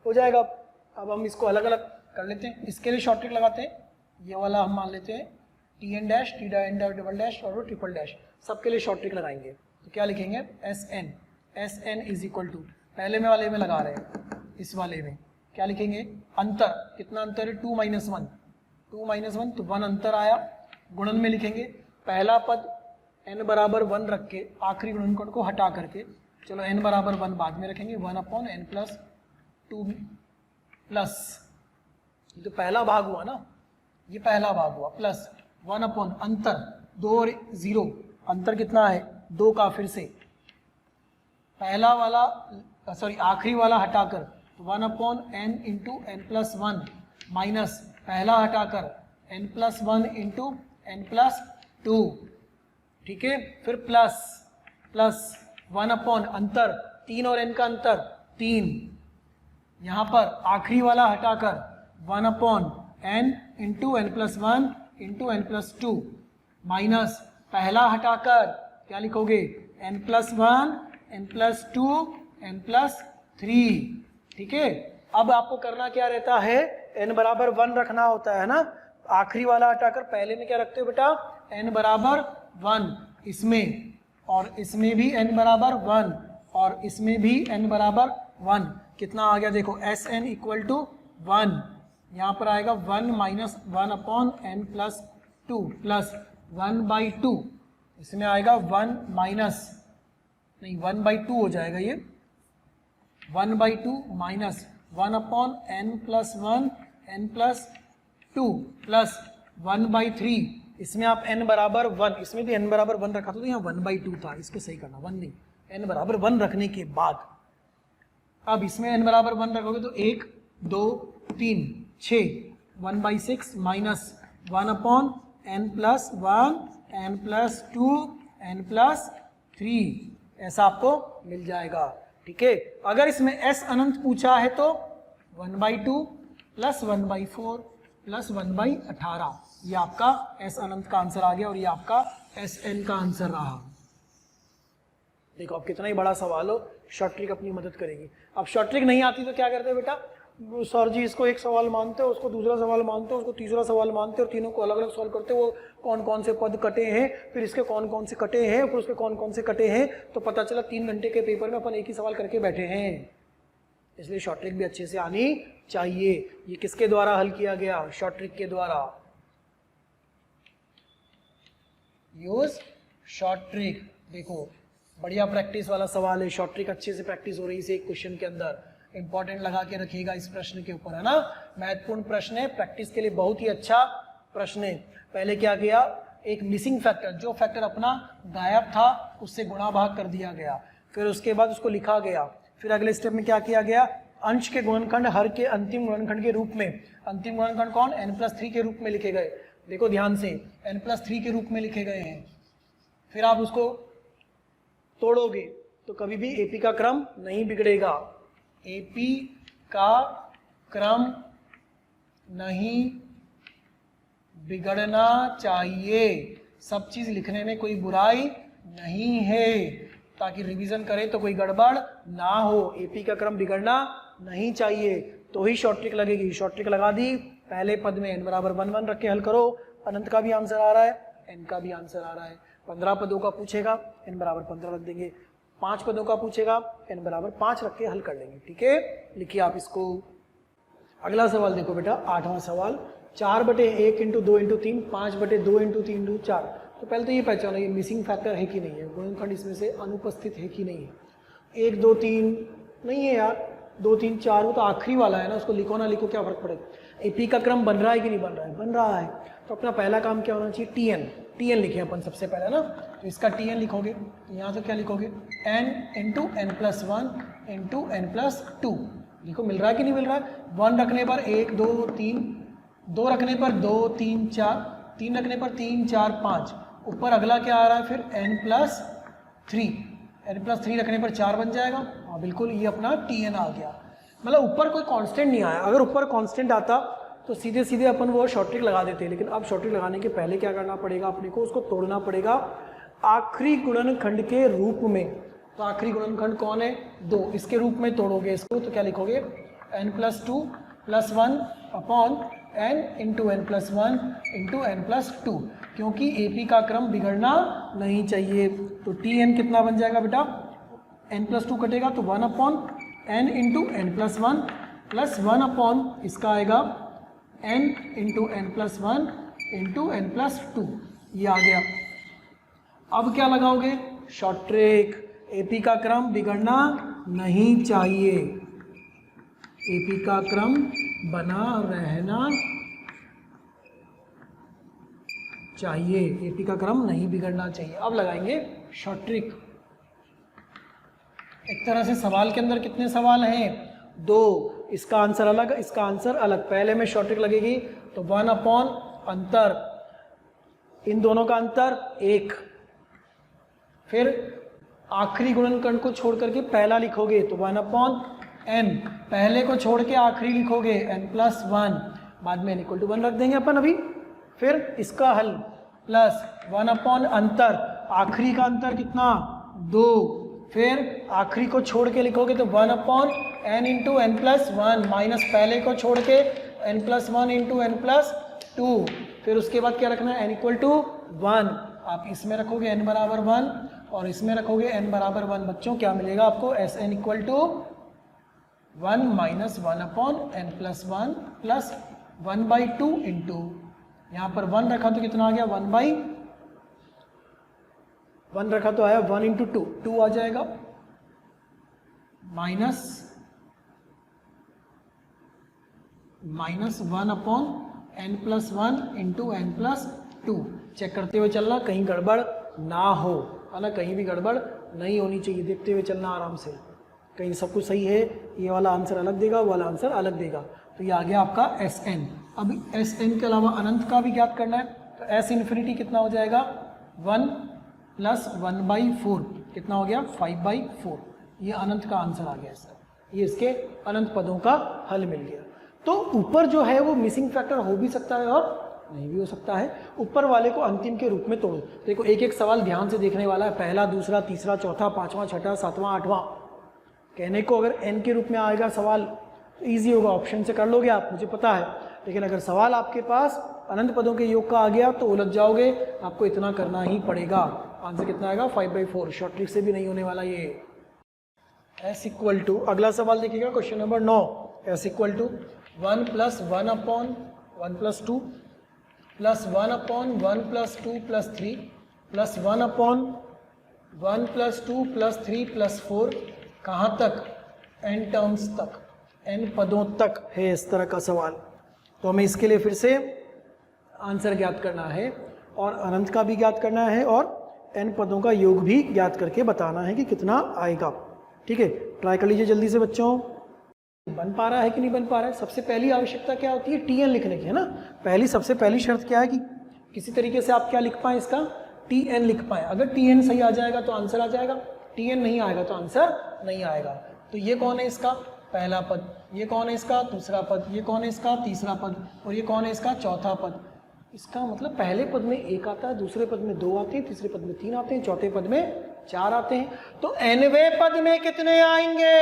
Speaker 1: हो जाएगा। अब हम इसको अलग अलग कर लेते हैं। इसके लिए शॉर्ट ट्रिक लगाते हैं, ये वाला हम मान लेते हैं Tn डैश, Tn डैश और ट्रिपल डैश, सबके लिए शॉर्ट ट्रिक लगाएंगे। तो क्या लिखेंगे, Sn इज इक्वल टू, पहले में वाले में लगा रहे हैं, इस वाले में क्या लिखेंगे, अंतर, कितना अंतर है, 2 - 1, 2 - 1 तो 1 अंतर आया। गुणन में लिखेंगे पहला पद n = 1 रख के आखिरी गुणनखंड को हटा करके, चलो n = 1 बाद में रखेंगे, 1/n+2 प्लस, ये तो पहला भाग हुआ ना, ये पहला भाग हुआ, प्लस 1/ अंतर 2 और 0, अंतर कितना है 2 का, फिर से पहला वाला सॉरी आखिरी वाला हटाकर 1/n इंटू n+1 माइनस पहला हटाकर n+1 इंटू n+2, ठीक है। फिर प्लस 1/ अंतर 3 और n का अंतर 3, यहाँ पर आखिरी वाला हटाकर 1/n into n+1 into n+2 minus पहला हटाकर क्या लिखोगे, n+1 n+2 n+3, ठीक है। अब आपको करना क्या रहता है, n = 1 रखना होता है ना, आखिरी वाला हटाकर पहले में क्या रखते हो बेटा, n = 1, इसमें और इसमें भी n = 1 और इसमें भी n = 1, कितना आ गया देखो, Sn = 1, यहाँ पर आएगा 1 - 1/n+2 प्लस 1/2, इसमें आएगा 1 माइनस नहीं 1/2 हो जाएगा, ये 1/2 माइनस 1/n+1 n+2 प्लस 1/3, इसमें आप n = 1, इसमें भी n = 1 रखा था तो यहाँ 1/2 था, इसको सही करना, 1 नहीं, n = 1 रखने के बाद अब इसमें n = 1 रखोगे तो 1 2 3 6, 1/6 माइनस 1/n+1 n+2 n+3, ऐसा आपको मिल जाएगा, ठीक है। अगर इसमें s अनंत पूछा है तो 1/2 प्लस 1/4 प्लस 1/18, ये आपका s अनंत का आंसर आ गया और ये आपका Sn का आंसर रहा। देखो अब कितना ही बड़ा सवाल हो, शॉर्ट ट्रिक अपनी मदद करेगी। अब शॉर्ट ट्रिक नहीं आती तो क्या करते हैं बेटा, सर जी इसको एक सवाल मानते हो, उसको दूसरा सवाल मानते हो, उसको तीसरा सवाल मानते हो, और तीनों को अलग अलग सॉल्व करते हो, वो कौन कौन से पद कटे हैं, फिर इसके कौन कौन से कटे हैं, फिर उसके कौन कौन से कटे हैं, तो पता चला 3 घंटे के पेपर में अपन एक ही सवाल करके बैठे हैं। इसलिए शॉर्ट ट्रिक भी अच्छे से आनी चाहिए। ये किसके द्वारा हल किया गया? शॉर्ट ट्रिक के द्वारा। Use short trick. देखो बढ़िया प्रैक्टिस वाला सवाल है, शॉर्ट ट्रिक अच्छे से प्रैक्टिस हो रही है इस एक क्वेश्चन के अंदर। इंपॉर्टेंट लगा के रखिएगा इस प्रश्न के ऊपर, है ना, महत्वपूर्ण प्रश्न है, प्रैक्टिस के लिए बहुत ही अच्छा प्रश्न है। पहले क्या किया, एक मिसिंग फैक्टर, जो फैक्टर अपना गायब था उससे गुणा भाग कर दिया गया, फिर उसके बाद उसको लिखा गया। फिर अगले स्टेप में क्या किया गया, अंश के गुणनखंड हर के अंतिम गुणनखंड के रूप में, अंतिम गुणनखंड कौन, n+3 के रूप में लिखे गए। देखो ध्यान से, n+3 के रूप में लिखे गए हैं। फिर आप उसको तोड़ोगे तो कभी भी एपी का क्रम नहीं बिगड़ेगा, एपी का क्रम नहीं बिगड़ना चाहिए। सब चीज लिखने में कोई बुराई नहीं है, ताकि रिवीजन करें तो कोई गड़बड़ ना हो। एपी का क्रम बिगड़ना नहीं चाहिए तो ही शॉर्ट ट्रिक लगेगी। शॉर्ट ट्रिक लगा दी, पहले पद में n बराबर 1 1 रख के हल करो, अनंत का भी आंसर आ रहा है, n का भी आंसर आ रहा है। 15 पदों का पूछेगा, n बराबर 15 रख देंगे। 5 पदों का पूछेगा, n बराबर 5 रख के हल कर लेंगे। ठीक है, लिखिए आप इसको। अगला सवाल देखो बेटा, 8वां सवाल, 4/1 × 2 × 3, 5/2 × 3 × 4। तो पहले तो ये पहचानो ये मिसिंग फैक्टर है कि नहीं है, गुणनखंड इसमें से अनुपस्थित है कि नहीं है। 1 2 3 नहीं है यार, 2 3 4 वो तो आखिरी वाला है ना, उसको लिखो ना लिखो क्या फर्क पड़ेगा। एपी का क्रम बन रहा है कि नहीं बन रहा है, बन रहा है। तो अपना पहला काम क्या होना चाहिए, टीएन लिखे अपन सबसे पहले ना, तो इसका टीएन लिखोगे, तो यहाँ से क्या लिखोगे, n × n+1 × n+2। देखो मिल रहा है कि नहीं मिल रहा है। 1 रखने पर 1 2 3, 2 रखने पर 2 3 4, 3 रखने पर 3 4 5, ऊपर अगला क्या आ रहा है फिर n+3, n+3 रखने पर 4 बन जाएगा। हाँ बिल्कुल, ये अपना टीएन आ गया। मतलब ऊपर कोई कांस्टेंट नहीं आया, अगर ऊपर कांस्टेंट आता तो सीधे सीधे अपन वो शॉर्ट ट्रिक लगा देते हैं, लेकिन अब शॉर्ट ट्रिक लगाने के पहले क्या करना पड़ेगा अपने को, उसको तोड़ना पड़ेगा आखिरी गुणनखंड के रूप में। तो आखिरी गुणनखंड कौन है, 2, इसके रूप में तोड़ोगे इसको, तो क्या लिखोगे, n+2 + 1 upon n × n+1 × n+2, क्योंकि एपी का क्रम बिगड़ना नहीं चाहिए। तो टीएन कितना बन जाएगा बेटा, n+2 कटेगा तो 1 upon n × n+1 plus 1 upon इसका आएगा n × n+1 × n+2, ये आ गया। अब क्या लगाओगे, शॉर्ट ट्रिक, एपी का क्रम बिगड़ना नहीं चाहिए, एपी का क्रम बना रहना चाहिए, एपी का क्रम नहीं बिगड़ना चाहिए। अब लगाएंगे शॉर्ट ट्रिक। एक तरह से सवाल के अंदर कितने सवाल हैं, 2, इसका आंसर अलग, इसका आंसर अलग। पहले में शॉर्ट ट्रिक लगेगी तो 1 अपॉन अंतर, इन दोनों का अंतर 1, फिर आखिरी गुणनखंड को छोड़ करके पहला लिखोगे तो 1 अपॉन n, पहले को छोड़ के आखिरी लिखोगे n+1, बाद में n = 1 रख देंगे अपन अभी। फिर इसका हल प्लस 1 अपॉन अंतर, आखिरी का अंतर कितना, 2, फिर आखिरी को छोड़ के लिखोगे तो 1 अपॉन n × n+1, माइनस पहले को छोड़ के n+1 × n+2, फिर उसके बाद क्या रखना है, n = 1। आप इसमें रखोगे n बराबर 1 और इसमें रखोगे n बराबर 1। बच्चों क्या मिलेगा आपको, Sn = 1 minus 1 upon n+1 plus 1/2 into, यहाँ पर 1 रखा तो कितना आ गया, 1 रखा तो आया 1 × 2, 2 आ जाएगा, minus 1 upon n+1 × n+2। Check करते हुए चलना, कहीं गड़बड़ ना हो, है ना, कहीं भी गड़बड़ नहीं होनी चाहिए, देखते हुए चलना आराम से, कहीं सब कुछ सही है, ये वाला आंसर अलग देगा, वो वाला आंसर अलग देगा। तो ये आ गया आपका Sn। अब Sn के अलावा अनंत का भी ज्ञात करना है, तो S∞ कितना हो जाएगा, 1 + 1/4, कितना हो गया, 5/4। ये अनंत का आंसर आ गया सर, ये इसके अनंत पदों का हल मिल गया। तो ऊपर जो है वो मिसिंग फैक्टर हो भी सकता है और नहीं भी हो सकता है, ऊपर वाले को अंतिम के रूप में तोड़ो। देखो एक एक सवाल ध्यान से देखने वाला है, पहला, दूसरा, तीसरा, चौथा, 5वां, 6वां, 7वां, 8वां। कहने को अगर n के रूप में आएगा सवाल तो ईजी होगा, ऑप्शन से कर लोगे आप, मुझे पता है। लेकिन अगर सवाल आपके पास अनंत पदों के योग का आ गया तो उलझ जाओगे, आपको इतना करना ही पड़ेगा। आंसर कितना आएगा 5/4, शॉर्ट ट्रिक से भी नहीं होने वाला ये। एस इक्वल टू, अगला सवाल देखिएगा क्वेश्चन नंबर 9, एस equal to 1 + 1 upon 1 + 2 plus 1 upon 1 + 2 + 3 plus 1 upon 1 + 2 + 3 + 4, कहाँ तक? n टर्म्स तक, n पदों तक है इस तरह का सवाल। तो हमें इसके लिए फिर से आंसर ज्ञात करना है और अनंत का भी ज्ञात करना है और n पदों का योग भी ज्ञात करके बताना है कि कितना आएगा। ठीक है, ट्राई कर लीजिए जल्दी से बच्चों। बन पा रहा है कि नहीं बन पा रहा है? सबसे पहली आवश्यकता क्या होती है? tn लिखने की, है ना। सबसे पहली शर्त क्या है कि किसी तरीके से आप क्या लिख पाएँ, इसका tn लिख पाएँ। अगर tn सही आ जाएगा तो आंसर आ जाएगा, tn नहीं आएगा तो आंसर नहीं आएगा। तो ये कौन है इसका पहला पद, ये कौन है इसका दूसरा पद, ये कौन है इसका तीसरा पद और ये कौन है इसका चौथा पद। इसका मतलब पहले पद में 1 आता है, दूसरे पद में 2 आते हैं, तीसरे पद में 3 आते हैं, चौथे पद में 4 आते हैं। तो nवें पद में कितने आएंगे?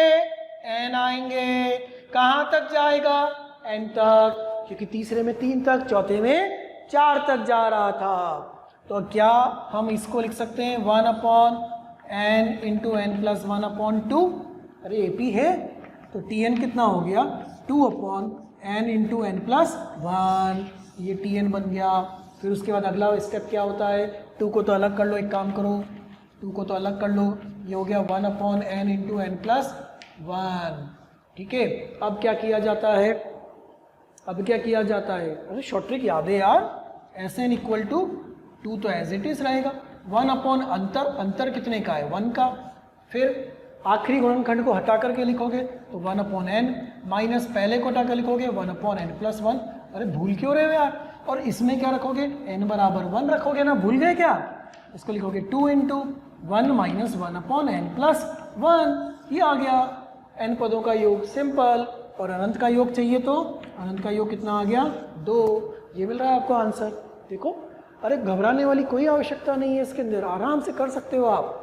Speaker 1: n आएंगे। कहाँ तक जाएगा? n तक, क्योंकि तीसरे में 3 तक, चौथे में 4 तक जा रहा था। तो क्या हम इसको लिख सकते हैं 1/n × n + 1/2? अरे AP है तो tn कितना हो गया 2/n × n + 1, ये tn बन गया। फिर उसके बाद अगला स्टेप क्या होता है? 2 को तो अलग कर लो, एक काम करो 2 को तो अलग कर लो, ये हो गया 1/n × n + 1। ठीक है, अब क्या किया जाता है? अरे शॉर्ट ट्रिक याद है यार, Sn = 2 तो एज इट इज रहेगा, 1/ अंतर कितने का है? 1 का। फिर आखिरी गुणनखंड को हटा करके लिखोगे तो 1/n माइनस पहले को हटा कर लिखोगे 1/n + 1। अरे भूल क्यों रहे हो यार? और इसमें क्या रखोगे? n = 1 रखोगे ना, भूल गए क्या? इसको लिखोगे 2 × 1 - 1/n + 1, ये आ गया n पदों का योग, सिंपल। और अनंत का योग चाहिए तो अनंत का योग कितना आ गया? 2। ये मिल रहा है आपको आंसर। देखो, अरे घबराने वाली कोई आवश्यकता नहीं है इसके अंदर, आराम से कर सकते हो आप।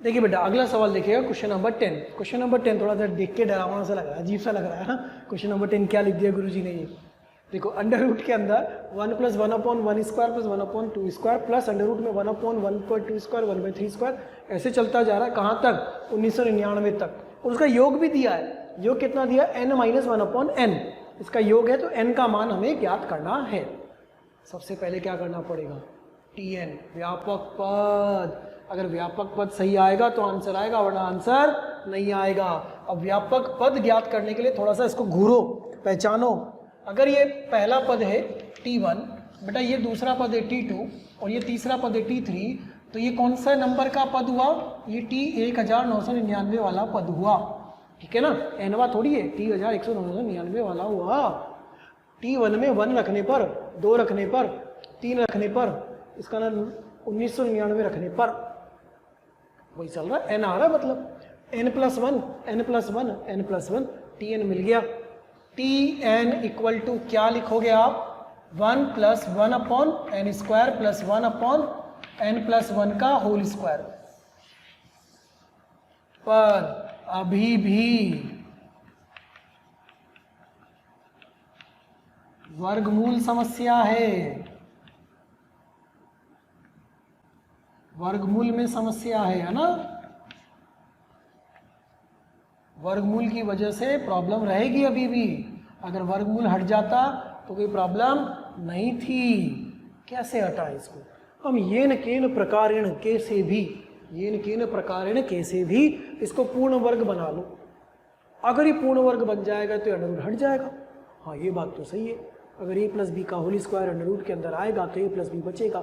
Speaker 1: देखिए बेटा, अगला सवाल देखिएगा क्वेश्चन नंबर 10। क्वेश्चन नंबर 10 थोड़ा सा देख के डरावना सा लग रहा है, अजीब सा लग रहा है ना। क्वेश्चन नंबर 10 क्या लिख दिया गुरुजी ने? ये देखो, अंडर रूट के अंदर 1 + 1/1² + 1/2² प्लस अंडर रूट में 1/1/2², 1/3², ऐसे चलता जा रहा है कहाँ तक? 1999 तक। और उसका योग भी दिया है। योग कितना दिया? n - 1/n। इसका योग है तो n का मान हमें ज्ञात करना है। सबसे पहले क्या करना पड़ेगा? tn, व्यापक पद। अगर व्यापक पद सही आएगा तो आंसर आएगा, वरना आंसर नहीं आएगा। अब व्यापक पद ज्ञात करने के लिए थोड़ा सा इसको घूरो, पहचानो। अगर ये पहला पद है t1, बेटा ये दूसरा पद है t2 और ये तीसरा पद है t3, तो ये कौन सा नंबर का पद हुआ? ये t1999 वाला पद हुआ। ठीक है ना, nवा थोड़ी है, t1999 वाला हुआ। t1 में 1 रखने पर, 2 रखने पर, 3 रखने पर, इसका ना 1999 रखने पर वही चल रहा है, n आ रहा है, मतलब n + 1 n + 1 n + 1 tn मिल गया। tn = क्या लिखोगे आप? 1 + 1/n² + 1/n + 1 का होल स्क्वायर। पर अभी भी वर्गमूल समस्या है, वर्गमूल में समस्या है ना। वर्गमूल की वजह से प्रॉब्लम रहेगी अभी भी। अगर वर्गमूल हट जाता तो कोई प्रॉब्लम नहीं थी। कैसे हटाए इसको? हम येन केन प्रकारेण कैसे भी इसको पूर्ण वर्ग बना लो। अगर ये पूर्ण वर्ग बन जाएगा तो अंडर रूट हट जाएगा। हाँ, ये बात तो सही है। अगर a + b का होल स्क्वायर अंडर रूट के अंदर आएगा तो a + b बचेगा।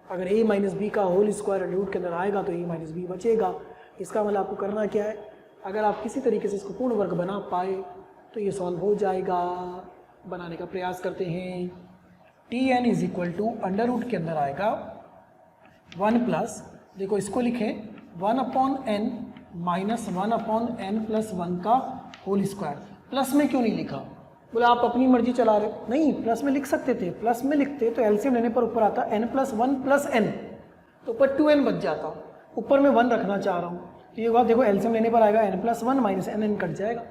Speaker 1: अगर a - b का होल स्क्वायर अंडर रूट के अंदर आएगा तो a - b बचेगा। इसका मतलब आपको करना क्या है? अगर आप किसी तरीके से इसको पूर्ण वर्ग बना पाए तो ये सॉल्व हो जाएगा। बनाने का प्रयास करते हैं। tn = अंडर रूट के अंदर आएगा 1 प्लस, देखो इसको लिखें 1/n - 1/n + 1 का होल स्क्वायर। प्लस में क्यों नहीं लिखा? बोले आप अपनी मर्जी चला रहे हो। नहीं, प्लस में लिख सकते थे। प्लस में लिखते तो एलसीएम लेने पर ऊपर आता n + 1 + n, तो ऊपर 2n बच जाता। ऊपर मैं 1 रखना चाह रहा हूँ, तो ये बात देखो, एलसीएम लेने पर आएगा n + 1 - n कट जाएगा।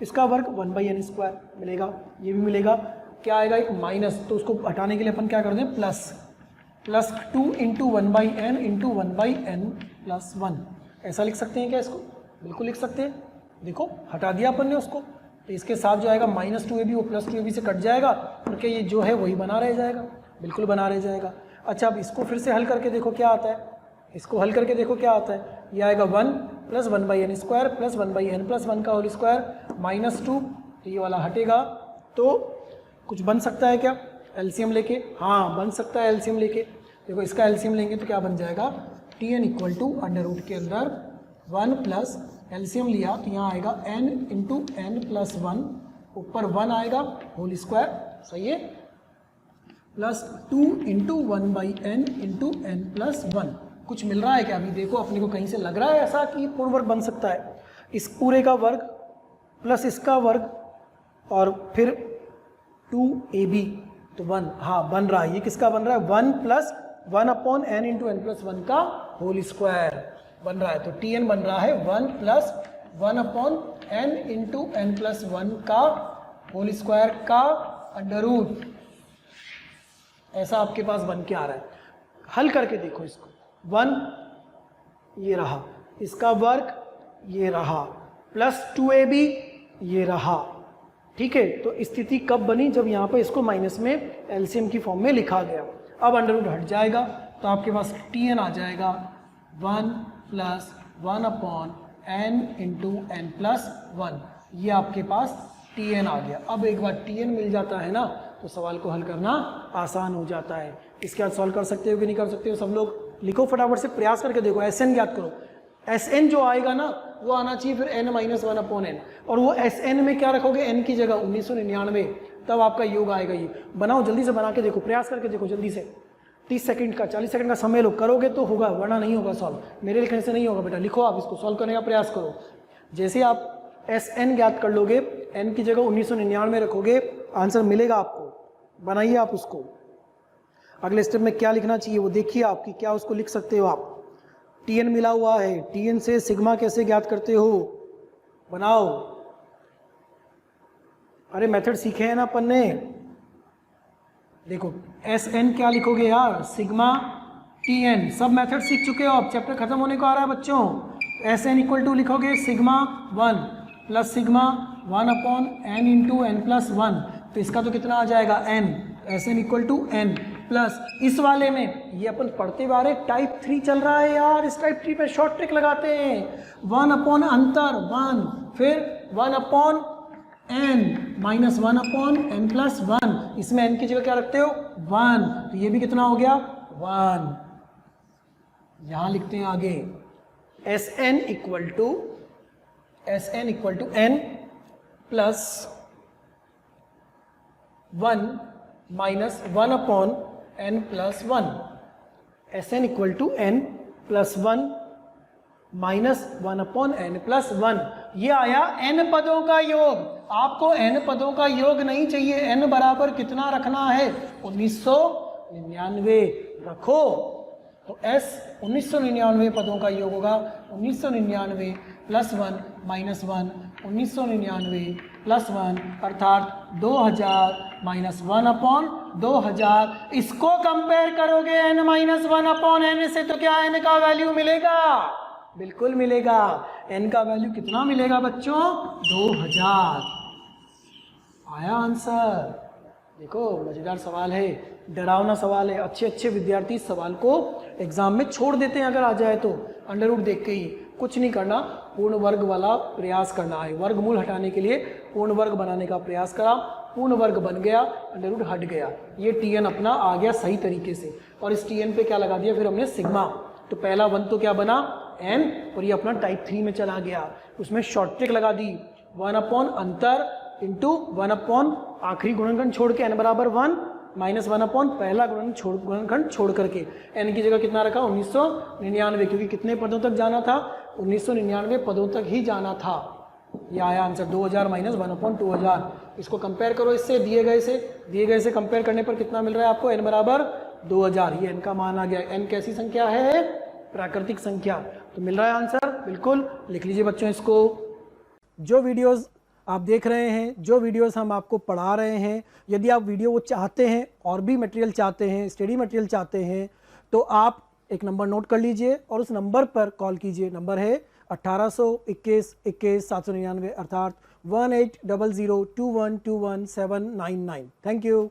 Speaker 1: इसका वर्ग 1/n² मिलेगा, ये भी मिलेगा। क्या आएगा, एक माइनस, तो उसको हटाने के लिए अपन क्या कर दें, प्लस 2 × 1/n × 1/n+1, ऐसा लिख सकते हैं क्या इसको? बिल्कुल लिख सकते हैं। देखो हटा दिया अपन ने उसको, तो इसके साथ जो आएगा -2ab वो +2ab से कट जाएगा, क्योंकि ये जो है वही बना रह जाएगा, बिल्कुल बना रह जाएगा। अच्छा अब इसको फिर से हल करके देखो क्या आता है, इसको हल करके देखो क्या आता है। ये आएगा 1 + 1/n² + 1/n+1 का होल स्क्वायर -2, तो ये वाला हटेगा। तो कुछ बन सकता है क्या एलसीएम लेके? हाँ बन सकता है एलसीएम लेके। देखो इसका एलसीएम लेंगे तो क्या बन जाएगा, Tn = अंडर रूट के अंदर 1 प्लस एलसीएम लिया तो यहाँ आएगा n × n+1, ऊपर 1 आएगा होल स्क्वायर, सही है, +2 × 1/n × n+1। कुछ मिल रहा है क्या? अभी देखो अपने को कहीं से लग रहा है ऐसा कि पूर्ण वर्ग बन सकता है। इस पूरे का वर्ग प्लस इसका वर्ग और फिर 2ab, तो 1, हाँ बन रहा है। ये किसका बन रहा है, 1 + 1/n × n+1 का होल स्क्वायर बन रहा है। तो Tn बन रहा है 1 + 1/n × n+1 का होल स्क्वायर का अंडर रूट, ऐसा आपके पास बन के आ रहा है। हल करके देखो इसको, 1 ये रहा, इसका वर्ग ये रहा, +2ab ये रहा, ठीक है। तो स्थिति कब बनी, जब यहाँ पर इसको माइनस में एलसीएम की फॉर्म में लिखा गया। अब अंडर रूट हट जाएगा तो आपके पास Tn आ जाएगा 1 + 1/n × n+1, ये आपके पास Tn आ गया। अब एक बार Tn मिल जाता है ना तो सवाल को हल करना आसान हो जाता है। इसके बाद सॉल्व कर सकते हो कि नहीं कर सकते हो सब लोग? लिखो फटाफट से, प्रयास करके देखो। Sn ज्ञात करो, Sn जो आएगा ना वो आना चाहिए फिर n - 1/n, और वो Sn में क्या रखोगे, n की जगह 1999, तब आपका योग आएगा। ये बनाओ, जल्दी से बना के देखो, प्रयास करके देखो जल्दी से। 30 सेकंड का 40 सेकंड का समय लो, करोगे तो होगा वरना नहीं होगा सॉल्व। मेरे लिखने से नहीं होगा बेटा, लिखो आप इसको, सॉल्व करने का प्रयास करो। जैसे आप Sn ज्ञात कर लोगे, n की जगह 1999 रखोगे, आंसर मिलेगा आपको। बनाइए आप उसको। अगले स्टेप में क्या लिखना चाहिए वो देखिए आपकी, क्या उसको लिख सकते हो आप। Tn मिला हुआ है, Tn से सिग्मा कैसे ज्ञात करते हो, बनाओ। अरे मेथड सीखे हैं ना अपन ने। देखो Sn क्या लिखोगे यार, सिग्मा Tn, सब मेथड सीख चुके हो, अब चैप्टर खत्म होने को आ रहा है बच्चों। Sn = लिखोगे सिग्मा 1 + सिग्मा 1/n × n+1, तो इसका तो कितना आ जाएगा n, Sn = n प्लस इस वाले में ये अपन पढ़ते बारे टाइप 3 चल रहा है यार, इस टाइप 3 पे शॉर्ट ट्रिक लगाते हैं। 1/, अंतर 1, फिर 1/n - 1/n+1, इसमें n की जगह क्या रखते हो 1, तो ये भी कितना हो गया 1। यहां लिखते हैं आगे Sn = n plus 1 - 1/n+1, Sn = n plus 1 - 1/n+1, ये आया n पदों का योग। आपको n पदों का योग नहीं चाहिए, n बराबर कितना रखना है 1999 रखो, तो S 1999 पदों का योग होगा 1999 + 1 - 1 1999 + 1 अर्थात 2000 - 1/2000। इसको कंपेयर करोगे n - 1/n से तो क्या n का वैल्यू मिलेगा, बिल्कुल मिलेगा। n का वैल्यू कितना मिलेगा बच्चों 2000। आया आंसर। देखो मजेदार सवाल है, डरावना सवाल है। अच्छे अच्छे विद्यार्थी इस सवाल को एग्जाम में छोड़ देते हैं अगर आ जाए तो, अंडर रूट देख के ही। कुछ नहीं करना, पूर्ण वर्ग वाला प्रयास करना है। वर्गमूल हटाने के लिए पूर्ण वर्ग बनाने का प्रयास करा, पूर्ण वर्ग बन गया, अंडर रूट हट गया, ये Tn अपना आ गया सही तरीके से। और इस Tn पे क्या लगा दिया फिर हमने सिग्मा, तो पहला 1 तो क्या बना n, और ये अपना टाइप 3 में चला गया। उसमें शॉर्ट ट्रिक लगा दी, 1/, अंतर इंटू 1/, आखिरी गुणनखंड छोड़ के n बराबर 1 - 1/, पहला गुणनखंड छोड़ करके n की जगह कितना रखा 1999, क्योंकि कितने पदों तक जाना था 1999 पदों तक ही जाना था। ये आया आंसर 2000 - 1/2000। इसको कंपेयर करो इससे, दिए गए से कंपेयर करने पर कितना मिल रहा है आपको n बराबर 2000। ये n का मान आ गया। n कैसी संख्या है, प्राकृतिक संख्या, तो मिल रहा है आंसर। बिल्कुल लिख लीजिए बच्चों इसको। जो वीडियोस आप देख रहे हैं जो वीडियोस हम आपको पढ़ा रहे हैं, यदि आप वीडियो वो चाहते हैं और भी मटेरियल चाहते हैं, स्टडी मटेरियल चाहते हैं, तो आप एक नंबर नोट कर लीजिए और उस नंबर पर कॉल कीजिए। नंबर है 1821 799 अर्थात 18002121 799। Thank you.